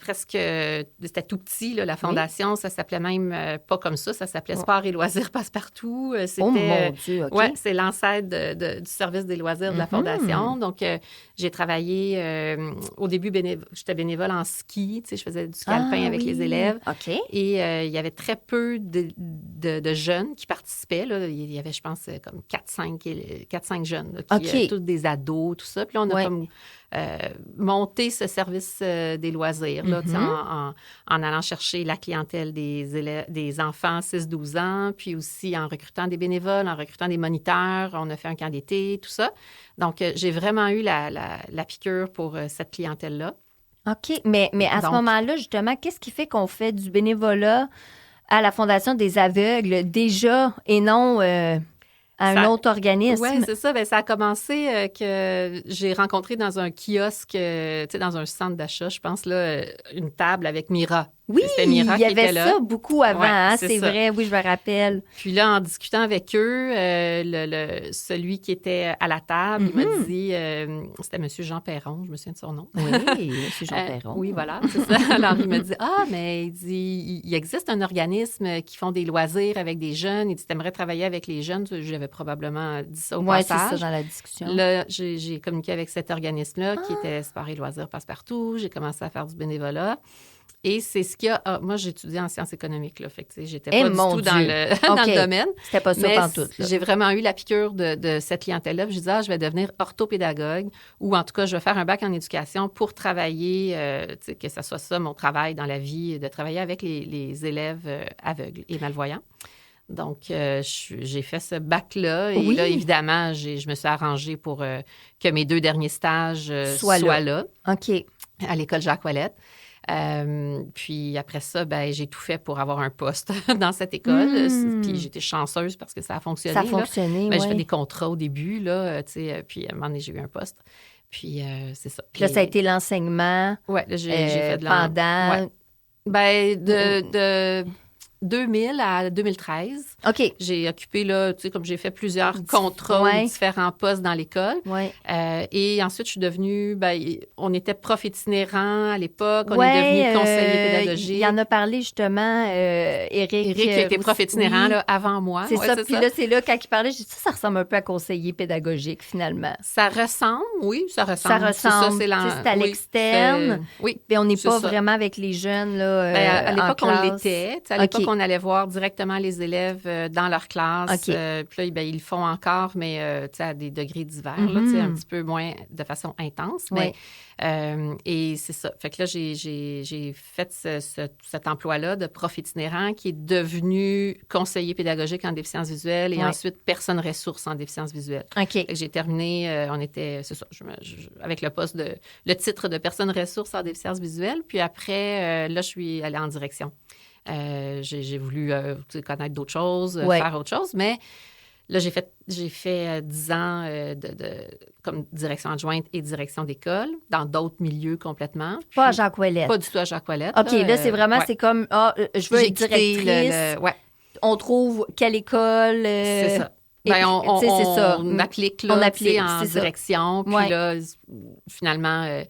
tout petit, là, la fondation. Ça s'appelait même pas comme ça. Ça s'appelait Sport et loisirs Passepartout. Oh mon Dieu, OK. Oui, c'est l'ancêtre du service des loisirs de la fondation. Donc, j'ai travaillé au début, j'étais bénévole en ski. Tu sais, je faisais du ski alpin avec les élèves. OK. Et il y avait très peu de jeunes qui participaient. Là. Il y avait, je pense, comme 4-5 jeunes, là, tous des ados, tout ça. Puis là, on a comme monté ce service des loisirs là, en allant chercher la clientèle des enfants 6-12 ans, puis aussi en recrutant des bénévoles, en recrutant des moniteurs. On a fait un camp d'été, tout ça. Donc, j'ai vraiment eu la piqûre pour cette clientèle-là. OK. Mais à ce moment-là, justement, qu'est-ce qui fait qu'on fait du bénévolat à la Fondation des aveugles déjà et non un autre organisme? Oui, c'est ça. Bien, ça a commencé que j'ai rencontré dans un kiosque, tu sais, dans un centre d'achat, je pense, là, une table avec Mira. Oui, il y avait ça beaucoup avant, ouais, c'est vrai, oui, je me rappelle. Puis là, en discutant avec eux, celui qui était à la table, il m'a dit, c'était M. Jean Perron, je me souviens de son nom. Oui, M. Jean Perron. Oui, voilà, c'est ça. Alors, il m'a dit, mais il dit, il existe un organisme qui font des loisirs avec des jeunes. Il dit, t'aimerais travailler avec les jeunes. J'avais probablement dit ça au passage. Oui, c'est ça, dans la discussion. Là, j'ai communiqué avec cet organisme-là qui était Sport et loisirs Passepartout. J'ai commencé à faire du bénévolat. Et c'est ce qu'il y a... moi, j'ai étudié en sciences économiques, là. Fait que, j'étais pas du tout dans le domaine. C'était pas ça pantoute, là. J'ai vraiment eu la piqûre de cette clientèle-là. Puis je disais, je vais devenir orthopédagogue ou en tout cas, je vais faire un bac en éducation pour travailler, que ça soit ça, mon travail dans la vie, de travailler avec les élèves aveugles et malvoyants. Donc, j'ai fait ce bac-là. Et là, évidemment, je me suis arrangée pour que mes 2 derniers stages soient là. OK. À l'école Jacques Ouellette. Puis après ça, j'ai tout fait pour avoir un poste dans cette école. Puis j'étais chanceuse parce que ça a fonctionné. Ça a fonctionné, oui. J'ai fait des contrats au début, là, puis à un moment donné, j'ai eu un poste. Puis c'est ça. Puis là, ça a été l'enseignement. Oui, j'ai fait de pendant... Ouais. De 2000 à 2013. OK. J'ai occupé, là, tu sais, comme j'ai fait plusieurs contrats, différents postes dans l'école. Ouais. Et ensuite, je suis devenue, on était prof itinérant à l'époque, on est devenu conseiller pédagogique. Il en a parlé justement, Éric. Éric qui était prof itinérant là, avant moi. C'est ça, puis là, c'est là, quand il parlait, j'ai dit ça ressemble un peu à conseiller pédagogique, finalement. Ça ressemble, oui, ça ressemble. Ça ressemble, c'est à l'externe. Oui, mais on n'est pas vraiment avec les jeunes, là, à l'époque, on l'était. À l'époque, on allait voir directement les élèves dans leur classe. Puis là, ils le font encore, mais à des degrés divers, là, un petit peu moins de façon intense. Mais, et c'est ça. Fait que là, j'ai fait cet emploi-là de prof itinérant qui est devenu conseiller pédagogique en déficience visuelle et ensuite personne ressource en déficience visuelle. OK. J'ai terminé, on était, c'est ça, avec le titre de personne ressource en déficience visuelle. Puis après, là, je suis allée en direction. J'ai voulu connaître d'autres choses, faire autre chose, mais là, j'ai fait 10 ans comme direction adjointe et direction d'école dans d'autres milieux complètement. Pas à Jacques Ouellette. Pas du tout à Jacques Ouellette. OK, là, c'est vraiment, c'est comme, je veux être directrice. On trouve quelle école. C'est ça. On applique, là, en direction. Puis là, finalement...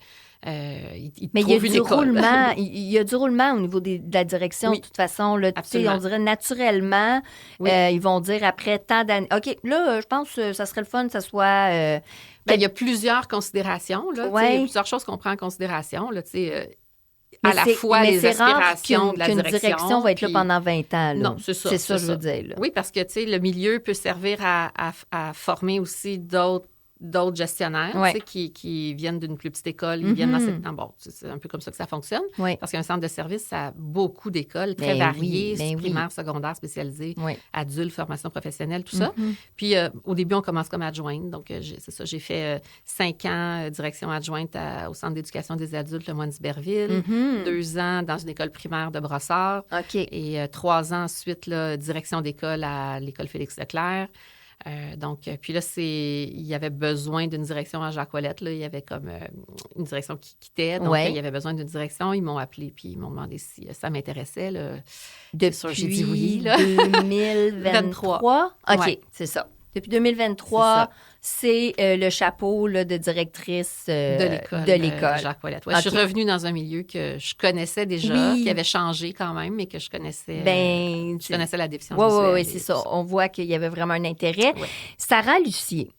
mais il y a du roulement. Il y a du roulement au niveau de la direction, de toute façon. Là, on dirait naturellement, ils vont dire après tant d'années. OK, là, je pense que ça serait le fun que ça soit... il y a plusieurs considérations. Là, il y a plusieurs choses qu'on prend en considération. Là, à la fois les aspirations de la direction. Qu'une direction va être là pendant 20 ans. Là. Non, c'est ça. C'est ça, je veux dire. Là. Oui, parce que le milieu peut servir à former aussi d'autres d'autres gestionnaires qui viennent d'une plus petite école. Ils viennent dans cette... Bon, c'est un peu comme ça que ça fonctionne. Oui. Parce qu'un centre de service, ça a beaucoup d'écoles très variées, primaires, secondaires, spécialisées, adultes, formation professionnelle, tout ça. Puis, au début, on commence comme adjointe. Donc, c'est ça, j'ai fait 5 ans direction adjointe au Centre d'éducation des adultes, le Moine d'Iberville, 2 ans dans une école primaire de Brossard et 3 ans ensuite, là, direction d'école à l'école Félix-Leclerc. Donc, puis là, il y avait besoin d'une direction à Jacques-Ouellette. Là. Il y avait comme une direction qui quittait. Donc, il y avait besoin d'une direction. Ils m'ont appelé puis ils m'ont demandé si ça m'intéressait. Là. Depuis j'ai dit oui. Là. 2023? OK, c'est ça. Depuis 2023, c'est le chapeau là, de directrice de l'école. Jacques-Ouellette. Je suis revenue dans un milieu que je connaissais déjà, qui avait changé quand même, mais que je connaissais, je connaissais la déficience visuelle. Oui, c'est ça. On voit qu'il y avait vraiment un intérêt. Oui. Sarah Lucier,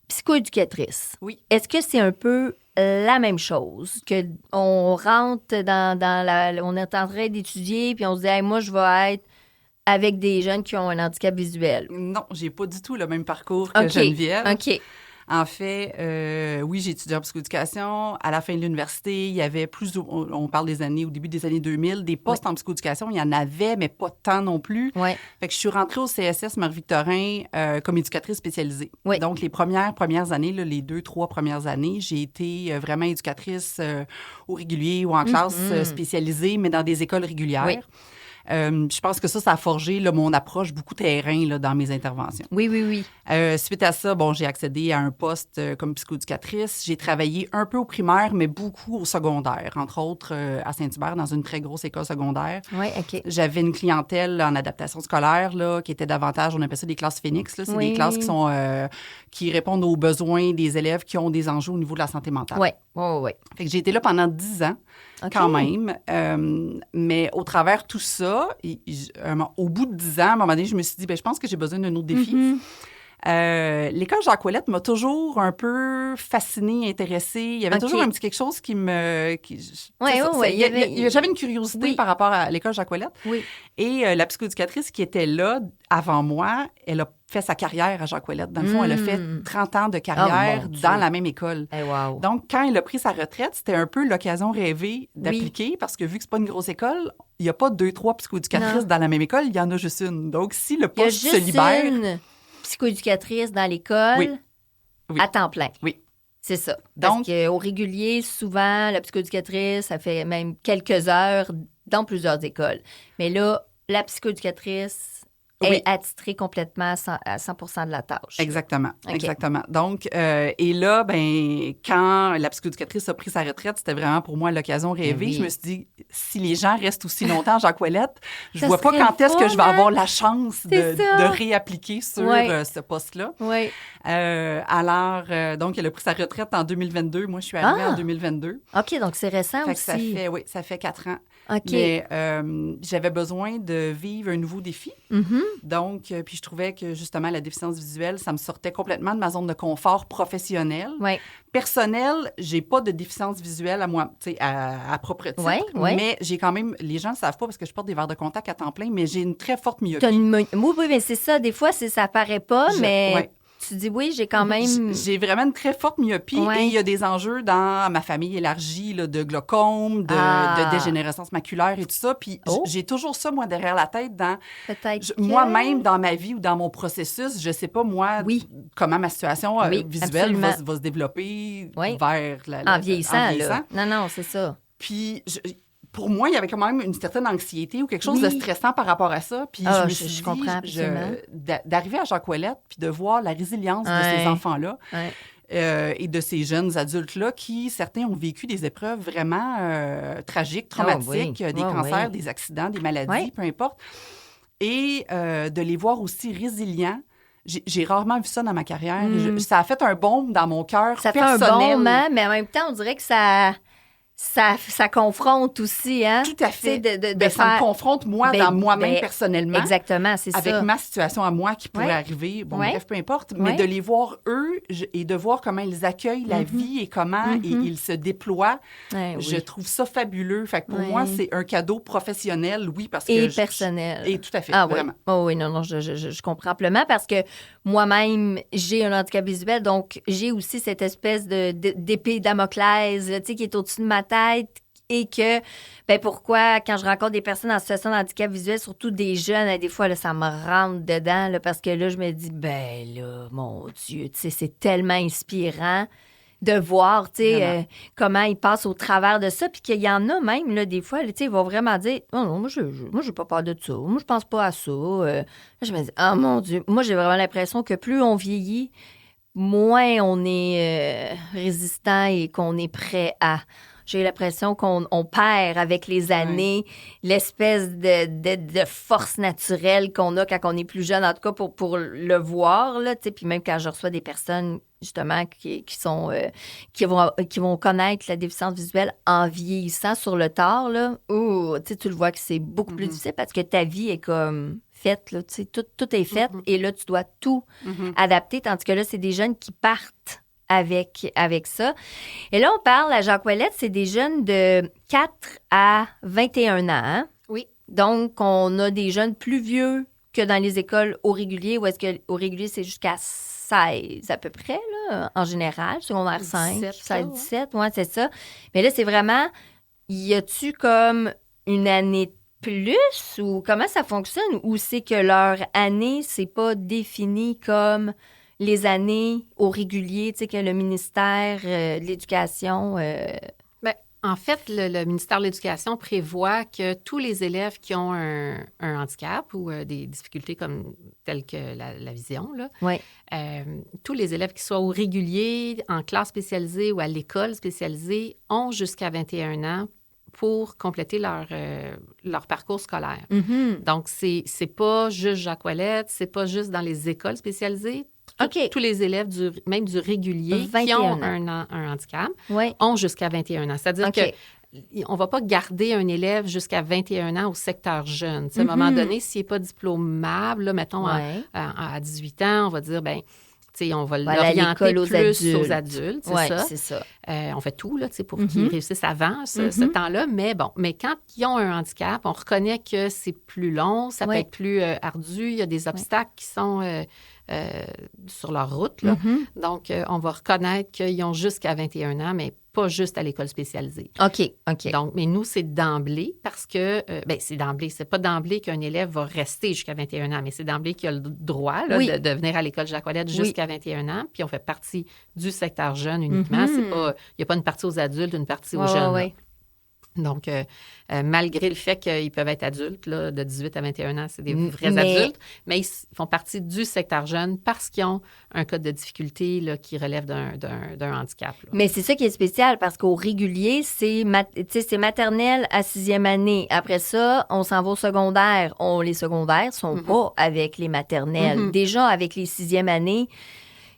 psychoéducatrice. Oui. Est-ce que c'est un peu la même chose, qu'on rentre on est en train d'étudier, puis on se dit, hey, moi, je vais être avec des jeunes qui ont un handicap visuel? Non, j'ai pas du tout le même parcours que Geneviève. OK. En fait, oui, j'ai étudié en psychoéducation. À la fin de l'université, il y avait on parle au début des années 2000, des postes en psychoéducation. Il y en avait, mais pas tant non plus. Ouais. Fait que je suis rentrée au CSS Marie-Victorin comme éducatrice spécialisée. Oui. Donc, les premières années, là, les 2-3 premières années, j'ai été vraiment éducatrice au régulier ou en classe spécialisée, mais dans des écoles régulières. Oui. Je pense que ça a forgé là, mon approche beaucoup terrain là, dans mes interventions. Oui. Suite à ça, j'ai accédé à un poste comme psychoéducatrice. J'ai travaillé un peu au primaire, mais beaucoup au secondaire, entre autres à Saint-Hubert, dans une très grosse école secondaire. Oui, OK. J'avais une clientèle en adaptation scolaire là, qui était davantage, on appelle ça des classes Phoenix. Là. C'est des classes qui répondent aux besoins des élèves qui ont des enjeux au niveau de la santé mentale. Oui. Fait que j'ai été là pendant 10 ans. Quand même. Mais au travers tout ça, au bout de 10 ans, à un moment donné, je me suis dit, je pense que j'ai besoin d'un autre défi. L'école Jacques-Ouellette m'a toujours un peu fascinée, intéressée. Il y avait toujours un petit quelque chose qui me... J'avais une curiosité par rapport à l'école Jacques-Ouellette. Oui. Et la psychoéducatrice qui était là avant moi, elle a fait sa carrière à Jacques-Ouellette. Dans le fond, elle a fait 30 ans de carrière dans la même école. Wow. Donc, quand elle a pris sa retraite, c'était un peu l'occasion rêvée d'appliquer parce que vu que c'est pas une grosse école, il n'y a pas 2-3 psychoéducatrices dans la même école, il y en a juste une. Donc, si le poste se libère... Une psychoéducatrice dans l'école à temps plein. Oui. C'est ça. Donc, parce qu'au régulier, souvent, la psychoéducatrice, ça fait même quelques heures dans plusieurs écoles. Mais là, la psychoéducatrice est attitrée complètement à 100% de la tâche. Exactement. Donc, et là, quand la psychoéducatrice a pris sa retraite, c'était vraiment pour moi l'occasion rêvée. Je me suis dit, si les gens restent aussi longtemps à Jacques-Ouellette, je vois pas quand est-ce que je vais avoir la chance de réappliquer sur ce poste-là. Oui. Alors, donc, elle a pris sa retraite en 2022. Moi, je suis arrivée en 2022. OK, donc c'est récent aussi. Ça fait 4 ans. OK. Mais j'avais besoin de vivre un nouveau défi. Donc, puis je trouvais que, justement, la déficience visuelle, ça me sortait complètement de ma zone de confort professionnelle. Personnelle, j'ai pas de déficience visuelle à moi, tu sais, à propre titre. Mais j'ai quand même, les gens ne savent pas parce que je porte des verres de contact à temps plein, mais j'ai une très forte myopie. Oui, mais c'est ça. Des fois, ça paraît pas, mais... Tu dis oui, j'ai quand même... J'ai vraiment une très forte myopie et il y a des enjeux dans ma famille élargie là, de glaucome, de dégénérescence maculaire et tout ça. Puis j'ai toujours ça, moi, derrière la tête. Moi-même, dans ma vie ou dans mon processus, je sais pas, moi, comment ma situation visuelle va se développer vers en vieillissant. Non, c'est ça. Puis... Pour moi, il y avait quand même une certaine anxiété ou quelque chose de stressant par rapport à ça. Puis je me suis dit, comprends d'arriver à Jacques-Ouellette puis de voir la résilience de ces enfants-là et de ces jeunes adultes-là qui, certains, ont vécu des épreuves vraiment tragiques, traumatiques, des cancers, des accidents, des maladies, peu importe. Et de les voir aussi résilients. J'ai rarement vu ça dans ma carrière. Ça a fait un baume dans mon cœur personnel. Ça fait un baume, mais en même temps, on dirait que ça... ça confronte aussi, hein? Tout à fait. De ça me confronte, moi, dans moi-même, personnellement. Exactement, c'est ça. Avec ma situation à moi qui pourrait arriver. Bon, bref, peu importe. Mais de les voir, eux, et de voir comment ils accueillent la vie et comment ils se déploient, je trouve ça fabuleux. Fait que pour moi, c'est un cadeau professionnel, oui, parce que... Et personnel. Et tout à fait, vraiment. Oui, non, je comprends amplement parce que moi-même, j'ai un handicap visuel, donc j'ai aussi cette espèce d'épée Damoclès, tu sais, qui est au-dessus de ma tête et que, ben pourquoi, quand je rencontre des personnes en situation de handicap visuel, surtout des jeunes, des fois, là, ça me rentre dedans, là, parce que là, je me dis, ben là, mon Dieu, tu sais, c'est tellement inspirant de voir, tu sais, comment ils passent au travers de ça, puis qu'il y en a même, là, des fois, tu sais, ils vont vraiment dire, oh non, moi, j'ai pas peur de ça, moi, je pense pas à ça. Là, je me dis, oh mon Dieu, moi, j'ai vraiment l'impression que plus on vieillit, moins on est résistant et qu'on est prêt à... J'ai l'impression qu'on perd avec les années l'espèce de force naturelle qu'on a quand on est plus jeune, en tout cas pour le voir. Là, puis même quand je reçois des personnes justement qui vont connaître la déficience visuelle en vieillissant sur le tard, là, tu le vois que c'est beaucoup plus difficile parce que ta vie est comme faite. Là, tout est fait et là, tu dois tout adapter. Tandis que là, c'est des jeunes qui partent avec ça. Et là, on parle à Jacques Ouellette, c'est des jeunes de 4 à 21 ans. Hein? Oui. Donc, on a des jeunes plus vieux que dans les écoles au régulier, où est-ce qu'au régulier, c'est jusqu'à 16 à peu près, là, en général, secondaire 5, 16, 17, ouais, c'est ça. Mais là, c'est vraiment, y a-tu comme une année de plus ou comment ça fonctionne? Ou c'est que leur année, c'est pas défini comme... les années au régulier, tu sais, que le ministère de l'Éducation... Bien, en fait, le ministère de l'Éducation prévoit que tous les élèves qui ont un handicap ou des difficultés telles que la vision, là, tous les élèves qui soient au régulier, en classe spécialisée ou à l'école spécialisée ont jusqu'à 21 ans pour compléter leur parcours scolaire. Donc, c'est pas juste Jacques Ouellette, c'est pas juste dans les écoles spécialisées. Tous les élèves, même du régulier, qui ont un handicap, ont jusqu'à 21 ans. C'est-à-dire qu'on ne va pas garder un élève jusqu'à 21 ans au secteur jeune. À un moment donné, s'il n'est pas diplômable, là, mettons à 18 ans, on va dire, bien, on va l'orienter plus aux adultes, c'est ça. On fait tout là, pour qu'ils réussissent avant ce temps-là. Mais bon, quand ils ont un handicap, on reconnaît que c'est plus long, ça peut être plus ardu. Il y a des obstacles qui sont sur leur route. Là. Donc, on va reconnaître qu'ils ont jusqu'à 21 ans, mais pas juste à l'école spécialisée. OK. Donc, mais nous, c'est d'emblée parce que, c'est d'emblée. C'est pas d'emblée qu'un élève va rester jusqu'à 21 ans, mais c'est d'emblée qu'il a le droit là, de venir à l'école Jacques Ouellette jusqu'à 21 ans. Puis, on fait partie du secteur jeune uniquement. Il n'y a pas une partie aux adultes, une partie aux jeunes. Donc, malgré le fait qu'ils peuvent être adultes, là, de 18 à 21 ans, c'est des vrais adultes, mais ils font partie du secteur jeune parce qu'ils ont un cas de difficulté là, qui relève d'un handicap. Là. Mais c'est ça qui est spécial parce qu'au régulier, c'est maternelle à 6e année. Après ça, on s'en va au secondaire. Les secondaires sont pas avec les maternelles. Déjà, avec les 6e années,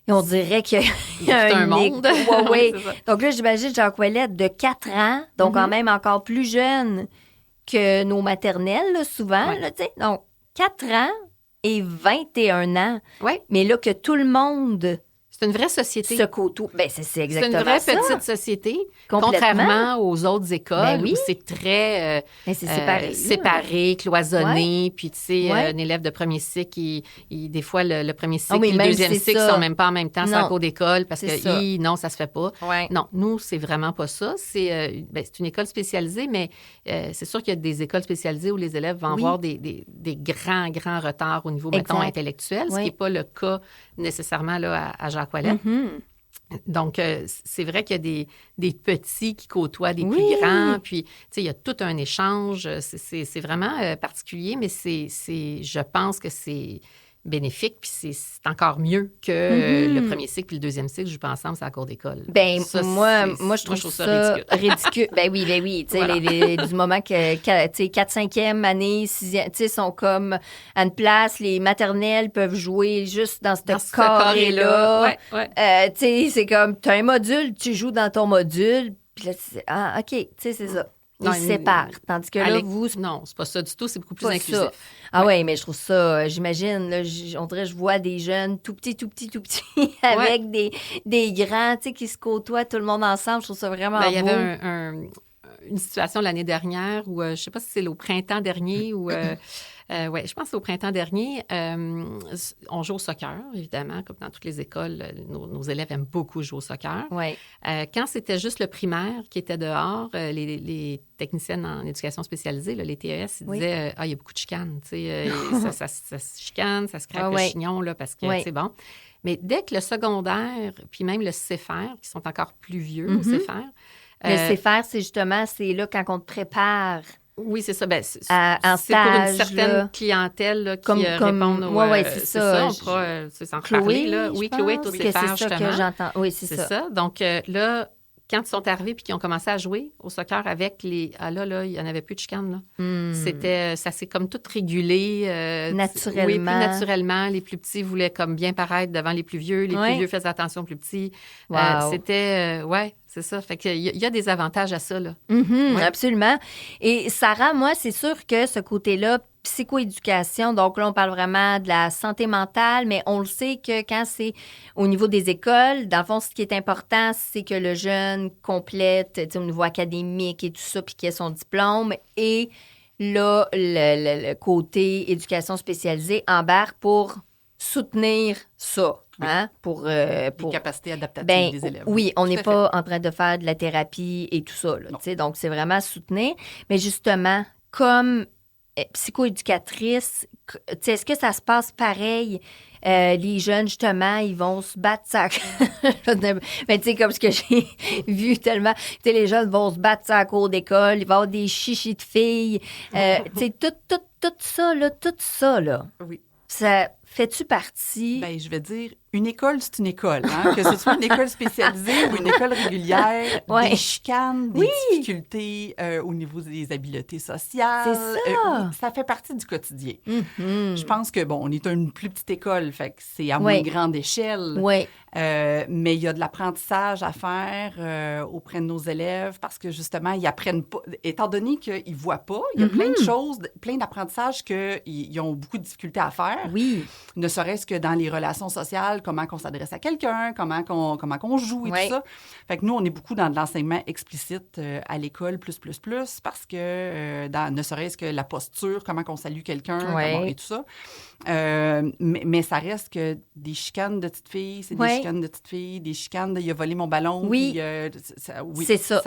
et on dirait qu'il y a un monde. Oui. Donc là, j'imagine Jacques Ouellette de 4 ans, donc quand même encore plus jeune que nos maternelles, là, souvent. Là, donc, 4 ans et 21 ans. Mais là, que tout le monde... C'est une vraie société. Ce côté. Bien, c'est exactement ça. C'est une vraie petite société, contrairement aux autres écoles où c'est très séparé, cloisonné. Puis, tu sais, un élève de premier cycle, des fois, le premier cycle et le deuxième cycle ne sont même pas en même temps sur la cour d'école parce que, non, ça se fait pas. Non, nous, c'est vraiment pas ça. C'est une école spécialisée, mais c'est sûr qu'il y a des écoles spécialisées où les élèves vont avoir des grands retards au niveau, mettons, intellectuel, ce qui n'est pas le cas nécessairement là, à Jacques Ouellette. Donc, c'est vrai qu'il y a des petits qui côtoient des plus grands, puis, tu sais, il y a tout un échange. C'est vraiment particulier, mais je pense que c'est bénéfique, puis c'est encore mieux que le premier cycle puis le deuxième cycle, je pense ensemble, c'est à la cour d'école. Ben moi, je trouve ça ridicule. Ben oui. Tu sais, du moment que, tu sais, 4, 5e année, 6e, tu sais, sont comme à une place, les maternelles peuvent jouer juste dans ce carré-là. Tu sais, c'est comme, tu as un module, tu joues dans ton module, Puis là, OK, tu sais, c'est ça. Ils se séparent. Tandis que là, vous... Non, c'est pas ça du tout. C'est beaucoup plus inclusif. Ça. Ah oui, mais je trouve ça... J'imagine, là, on dirait, je vois des jeunes tout petits, avec des grands, tu sais, qui se côtoient tout le monde ensemble. Je trouve ça vraiment beau. Il y avait une situation l'année dernière où, je sais pas si c'est au printemps dernier ou... oui, je pense que c'est au printemps dernier. On joue au soccer, évidemment, comme dans toutes les écoles. Nos élèves aiment beaucoup jouer au soccer. Ouais. Quand c'était juste le primaire qui était dehors, les techniciennes en éducation spécialisée, là, les TES, ils disaient il y a beaucoup de chicanes. Ça se chicane, ça se craque le chignon, là, parce que c'est bon. Mais dès que le secondaire, puis même le CFR, qui sont encore plus vieux au CFR... Le CFR, c'est justement, c'est là quand on te prépare... Oui, c'est ça. Ben, c'est stage, pour une certaine clientèle là, qui répond aux... Oui, c'est ça. C'est sans parler. Là. Oui, Chloé est au CFR, justement. C'est ça que j'entends. Oui, c'est ça. Donc là, quand ils sont arrivés puis qu'ils ont commencé à jouer au soccer avec les... Ah là, il n'y en avait plus de chicane, là. Ça s'est comme tout régulé. Naturellement. Oui, plus naturellement. Les plus petits voulaient comme bien paraître devant les plus vieux. Les plus vieux faisaient attention aux plus petits. Wow. C'est ça. Fait qu'il y a des avantages à ça, là. Absolument. Et Sarah, moi, c'est sûr que ce côté-là, psychoéducation, donc là, on parle vraiment de la santé mentale, mais on le sait que quand c'est au niveau des écoles, dans le fond, ce qui est important, c'est que le jeune complète, au niveau académique et tout ça, puis qu'il ait son diplôme. Et là, le côté éducation spécialisée embarque pour soutenir ça. Hein? Pour les capacités adaptatives des élèves. Oui, on n'est pas en train de faire de la thérapie et tout ça. Là, donc, c'est vraiment soutenir. Mais justement, comme psychoéducatrice, est-ce que ça se passe pareil? Les jeunes, justement, ils vont se battre ça. Mais tu sais, comme ce que j'ai vu tellement, tu sais, les jeunes vont se battre ça à cours d'école, il va y avoir des chichis de filles. Tu sais, tout ça, là. Oui. Ça fait-tu partie? Bien, je vais dire, une école, c'est une école. Hein? Que ce soit une école spécialisée ou une école régulière, des chicanes, des difficultés au niveau des habiletés sociales. C'est ça. Ça fait partie du quotidien. Je pense que, on est une plus petite école, fait que c'est à moins grande échelle. Oui. Mais il y a de l'apprentissage à faire auprès de nos élèves parce que, justement, ils apprennent pas. Étant donné qu'ils ne voient pas, il y a plein de choses, plein d'apprentissages qu'ils ont beaucoup de difficultés à faire. Oui. Ne serait-ce que dans les relations sociales, comment on s'adresse à quelqu'un, comment qu'on joue et tout ça. Fait que nous, on est beaucoup dans de l'enseignement explicite à l'école, plus, parce que ne serait-ce que la posture, comment qu'on salue quelqu'un, et tout ça. Mais ça reste que des chicanes de petites filles, c'est des chicanes de petites filles, des chicanes de « il a volé mon ballon ». Oui, c'est ça.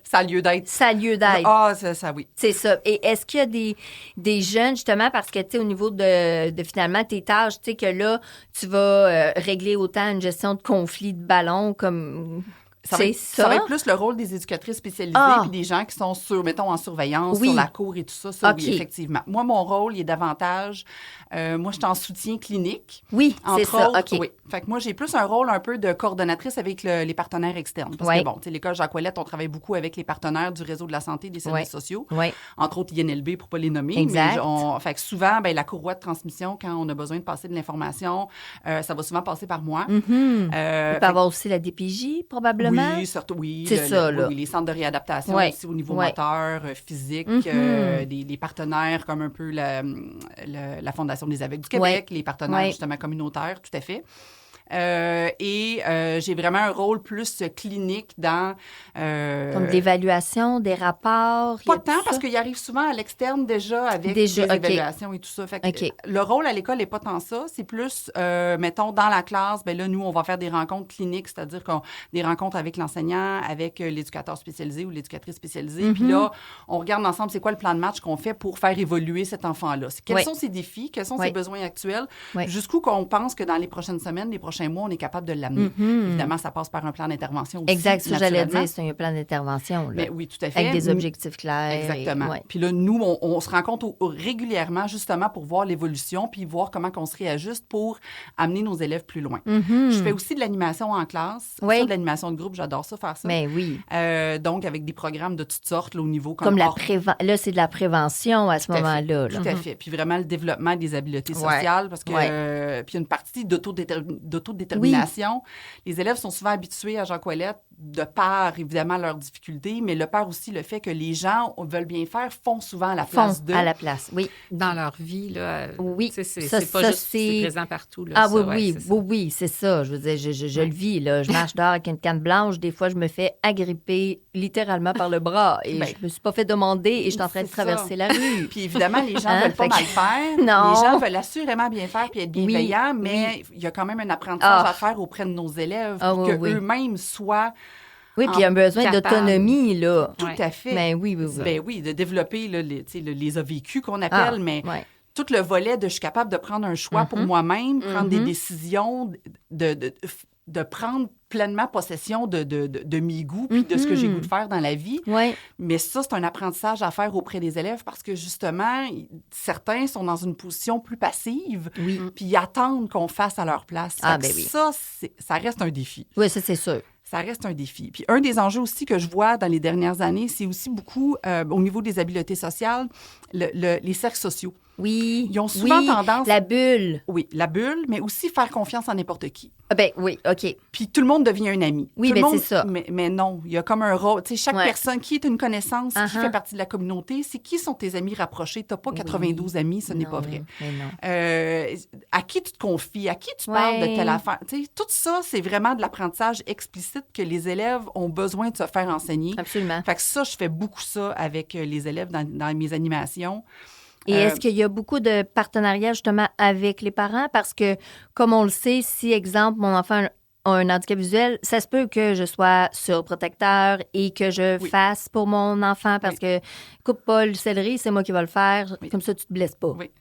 Ça a lieu d'être. Ça a lieu d'être. Ah, ça, oui. C'est ça. Et est-ce qu'il y a des jeunes, justement, parce que, tu sais, au niveau de finalement tes tâches, tu sais, que là, tu vas régler autant une gestion de conflit de ballon comme... Ça va être plus le rôle des éducatrices spécialisées puis des gens qui sont en surveillance sur la cour et tout ça. Oui, effectivement. Moi, mon rôle, il est davantage... moi, je suis en soutien clinique. Oui, c'est ça. OK. Oui. Fait que moi, j'ai plus un rôle un peu de coordonnatrice avec les partenaires externes. Parce que, tu sais, l'école Jacques Ouellette, on travaille beaucoup avec les partenaires du réseau de la santé et des services sociaux. Entre autres, INLB, pour ne pas les nommer. Exact. Mais fait que souvent, la courroie de transmission, quand on a besoin de passer de l'information, ça va souvent passer par moi. Il peut y avoir aussi la DPJ, probablement. Oui, surtout, oui. C'est ça, là. Oui, les centres de réadaptation aussi au niveau moteur, physique, les partenaires comme un peu la Fondation des aveugles du Québec, les partenaires justement communautaires, tout à fait. J'ai vraiment un rôle plus clinique dans... Comme l'évaluation, des rapports. Pas tant, parce qu'il arrive souvent à l'externe déjà avec des évaluations et tout ça. Fait que le rôle à l'école n'est pas tant ça. C'est plus, mettons, dans la classe, là, nous, on va faire des rencontres cliniques, c'est-à-dire des rencontres avec l'enseignant, avec l'éducateur spécialisé ou l'éducatrice spécialisée. Puis là, on regarde ensemble c'est quoi le plan de match qu'on fait pour faire évoluer cet enfant-là. Quels sont ses défis? Quels sont ses besoins actuels? Jusqu'où qu'on pense que dans les prochaines semaines, les prochains mois, on est capable de l'amener. Évidemment, ça passe par un plan d'intervention aussi. Exact, ça j'allais dire, c'est un plan d'intervention. Là, mais oui, tout à fait. Avec des objectifs clairs. Exactement. Puis là, nous, on se rencontre régulièrement justement pour voir l'évolution puis voir comment on se réajuste pour amener nos élèves plus loin. Je fais aussi de l'animation en classe. Ça, de l'animation de groupe, j'adore ça, faire ça. Mais oui. Donc, avec des programmes de toutes sortes là, au niveau... Comme là, c'est de la prévention à ce moment-là. Tout à fait. Puis vraiment, le développement des habiletés sociales parce que... puis une partie d'autodétermination. Les élèves sont souvent habitués à Jacques Ouellette de par, évidemment, leurs difficultés, mais de par aussi le fait que les gens veulent bien faire, font souvent à la place d'eux. À la place, oui. Dans leur vie, là. Oui. C'est pas juste c'est présent partout, là. Ah ça, oui, c'est ça. Je veux dire, je le vis, là. Je marche dehors avec une canne blanche. Des fois, je me fais agripper littéralement par le bras et je me suis pas fait demander et je suis en train de traverser la rue. Puis évidemment, les gens veulent pas mal faire. Non. Les gens veulent assurément bien faire puis être bienveillants, mais il y a quand même un apprentissage à faire auprès de nos élèves pour qu'eux-mêmes soient... Oui, puis il y a un besoin d'autonomie, là. Tout à fait. Ben oui. Ben oui, de développer là, les AVQ qu'on appelle, mais tout le volet de je suis capable de prendre un choix pour moi-même, prendre des décisions, de prendre pleinement possession de mes goûts puis de ce que j'ai goût de faire dans la vie. Ouais. Mais ça, c'est un apprentissage à faire auprès des élèves parce que, justement, certains sont dans une position plus passive puis ils attendent qu'on fasse à leur place. Ça reste un défi. Oui, ça, c'est sûr. Ça reste un défi. Puis un des enjeux aussi que je vois dans les dernières années, c'est aussi beaucoup, au niveau des habiletés sociales, les cercles sociaux. Oui. Ils ont souvent tendance... La bulle. Oui, la bulle, mais aussi faire confiance en n'importe qui. Ben oui, OK. Puis tout le monde devient un ami. Oui, mais c'est ça. Mais non, il y a comme un rôle. Tu sais, chaque personne qui est une connaissance, qui fait partie de la communauté, c'est qui sont tes amis rapprochés. Tu n'as pas 92 amis, ce n'est pas vrai. Mais non. À qui tu te confies, à qui tu parles de telle affaire. Tu sais, tout ça, c'est vraiment de l'apprentissage explicite que les élèves ont besoin de se faire enseigner. Absolument. Fait que ça, je fais beaucoup ça avec les élèves dans mes animations. Et est-ce qu'il y a beaucoup de partenariats justement avec les parents? Parce que, comme on le sait, si, exemple, mon enfant a un handicap visuel, ça se peut que je sois surprotecteur et que je fasse pour mon enfant parce que coupe pas le céleri, c'est moi qui vais le faire. Comme ça, tu te blesses pas. Oui.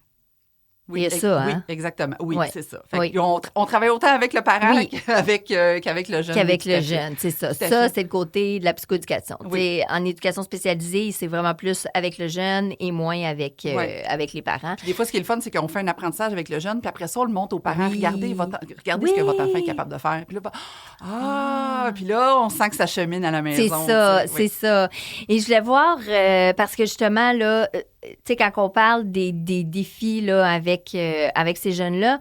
Il y a ça, oui, hein? Exactement. Oui, c'est ça. Fait on travaille autant avec le parent qu'avec le jeune. Qu'avec le jeune, c'est ça. Ça, c'est le côté de la psychoéducation. En éducation spécialisée, c'est vraiment plus avec le jeune et moins avec les parents. Puis des fois, ce qui est le fun, c'est qu'on fait un apprentissage avec le jeune, puis après ça, on le montre aux parents. Regardez ce que votre enfant est capable de faire. Puis là, puis là, on sent que ça chemine à la maison. C'est ça. Et je voulais voir, parce que justement, là... Tu sais, quand on parle des défis là, avec ces jeunes-là,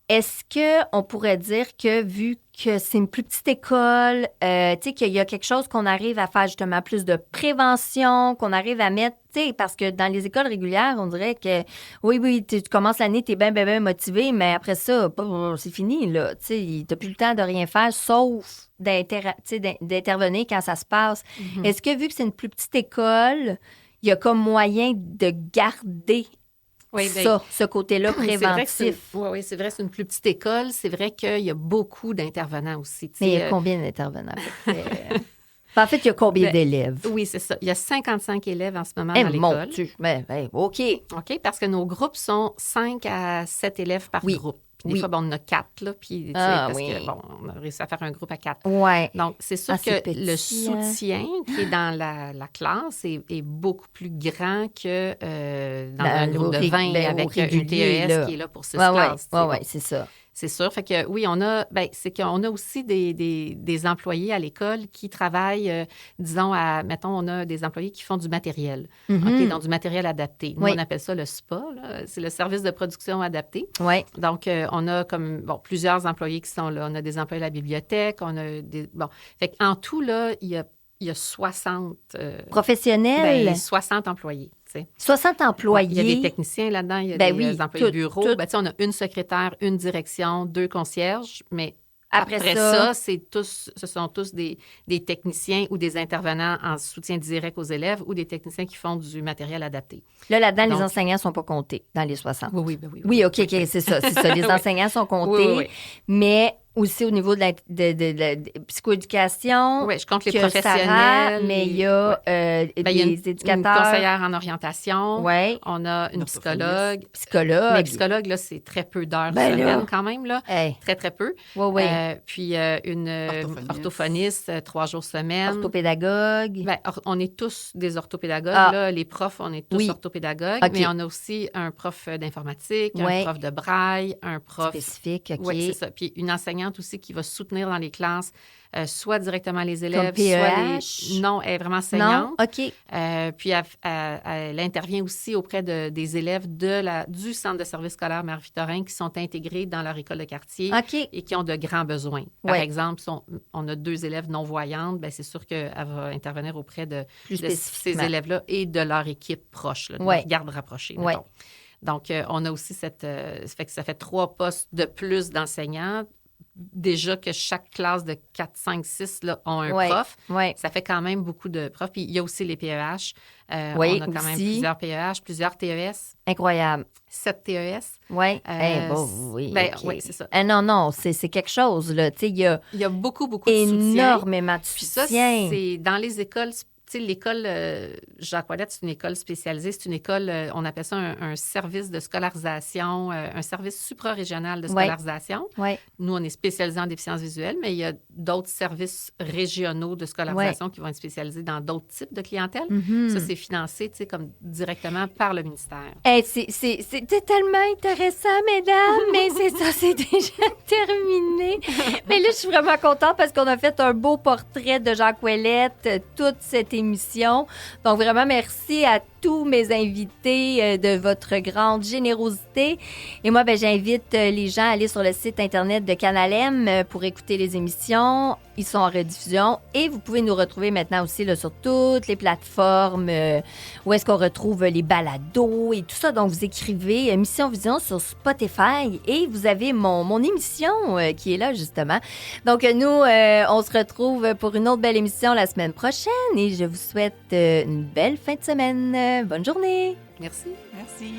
est-ce qu'on pourrait dire que, vu que c'est une plus petite école, tu sais, qu'il y a quelque chose qu'on arrive à faire justement plus de prévention, qu'on arrive à mettre, tu sais, parce que dans les écoles régulières, on dirait que, oui, tu commences l'année, t'es bien motivé, mais après ça, c'est fini, là. Tu sais, t'as plus le temps de rien faire, sauf d'intervenir quand ça se passe. Mm-hmm. Est-ce que, vu que c'est une plus petite école... il y a comme moyen de garder ce côté-là préventif. Oui, c'est vrai, c'est une plus petite école. C'est vrai qu'il y a beaucoup d'intervenants aussi. Mais il y a combien d'intervenants? En fait, il y a combien d'élèves? Oui, c'est ça. Il y a 55 élèves en ce moment dans l'école. OK. OK, parce que nos groupes sont 5 à 7 élèves par groupe. Puis des fois, on en a 4, là, puis, parce que, on a réussi à faire un groupe à 4. Ouais. Donc, c'est sûr que le soutien qui est dans la classe est beaucoup plus grand que dans un groupe de 20 avec un TES qui est là pour 6 classes. Oui, c'est ça. C'est sûr. Fait que oui, c'est qu'on a aussi des employés à l'école qui travaillent, mettons, on a des employés qui font du matériel. Mm-hmm. OK, donc du matériel adapté. Nous, on appelle ça le SPA, là. C'est le service de production adapté. Oui. Donc, on a plusieurs employés qui sont là. On a des employés à la bibliothèque, Fait qu'en tout, là, il y a 60... professionnels? 60 employés. 60 employés. Il y a des techniciens là-dedans, il y a des employés de bureau. On a une secrétaire, une direction, 2 concierges, mais après ça, ce sont tous des techniciens ou des intervenants en soutien direct aux élèves ou des techniciens qui font du matériel adapté. Là-dedans, les enseignants ne sont pas comptés dans les 60. Oui. Oui, OK, c'est ça. Les enseignants sont comptés, mais... aussi au niveau de la psychoéducation. Oui, je compte les professionnels. Mais il y a des éducateurs. Une conseillère en orientation. Oui. On a une psychologue. Mais psychologue, là, c'est très peu d'heures semaine quand même, là. Hey. Très, très peu. Oui. Puis une orthophoniste, 3 jours semaine. Orthopédagogue. On est tous des orthopédagogues. Là. Les profs, on est tous orthopédagogues. Okay. Mais on a aussi un prof d'informatique, un prof de braille, un prof... spécifique, OK. Oui, c'est ça. Puis une enseignante enseignante aussi qui va soutenir dans les classes, soit directement les élèves, comme PEH? soit non, elle est vraiment enseignante. Non? OK. Puis elle intervient aussi auprès des élèves du Centre de services scolaires Marie-Victorin qui sont intégrés dans leur école de quartier et qui ont de grands besoins. Par exemple, on a 2 élèves non-voyantes, bien, c'est sûr qu'elle va intervenir auprès de ces élèves-là et de leur équipe proche, de leur garde rapprochée. Ouais. Donc, on a aussi ça fait 3 postes de plus d'enseignants. Déjà que chaque classe de 4, 5, 6 là, ont un prof, ça fait quand même beaucoup de profs. Puis il y a aussi les PEH. On a quand même plusieurs PEH, plusieurs TES. Incroyable. 7 TES. Oui. Oui, c'est ça. Non, c'est quelque chose. Là. Il y a beaucoup de soutien. Énormément de soutien. Puis ça, c'est dans les écoles. Tu sais, l'école Jacques Ouellet, c'est une école spécialisée. C'est une école, on appelle ça un service de scolarisation, un service suprarégional de scolarisation. Ouais. Nous, on est spécialisés en déficience visuelle, mais il y a d'autres services régionaux de scolarisation qui vont être spécialisés dans d'autres types de clientèle. Mm-hmm. Ça, c'est financé, tu sais, comme directement par le ministère. C'était tellement intéressant, mesdames, mais c'est ça, c'est déjà terminé. Mais là, je suis vraiment contente parce qu'on a fait un beau portrait de Jacques Ouellet, toute cette émission. Donc, vraiment, merci à tous mes invités de votre grande générosité. Et moi, j'invite les gens à aller sur le site Internet de Canal M pour écouter les émissions. Ils sont en rediffusion et vous pouvez nous retrouver maintenant aussi là, sur toutes les plateformes où est-ce qu'on retrouve les balados et tout ça. Donc, vous écrivez Mission Vision sur Spotify et vous avez mon émission qui est là, justement. Donc, nous, on se retrouve pour une autre belle émission la semaine prochaine et je vous souhaite une belle fin de semaine. Bonne journée! Merci. Merci.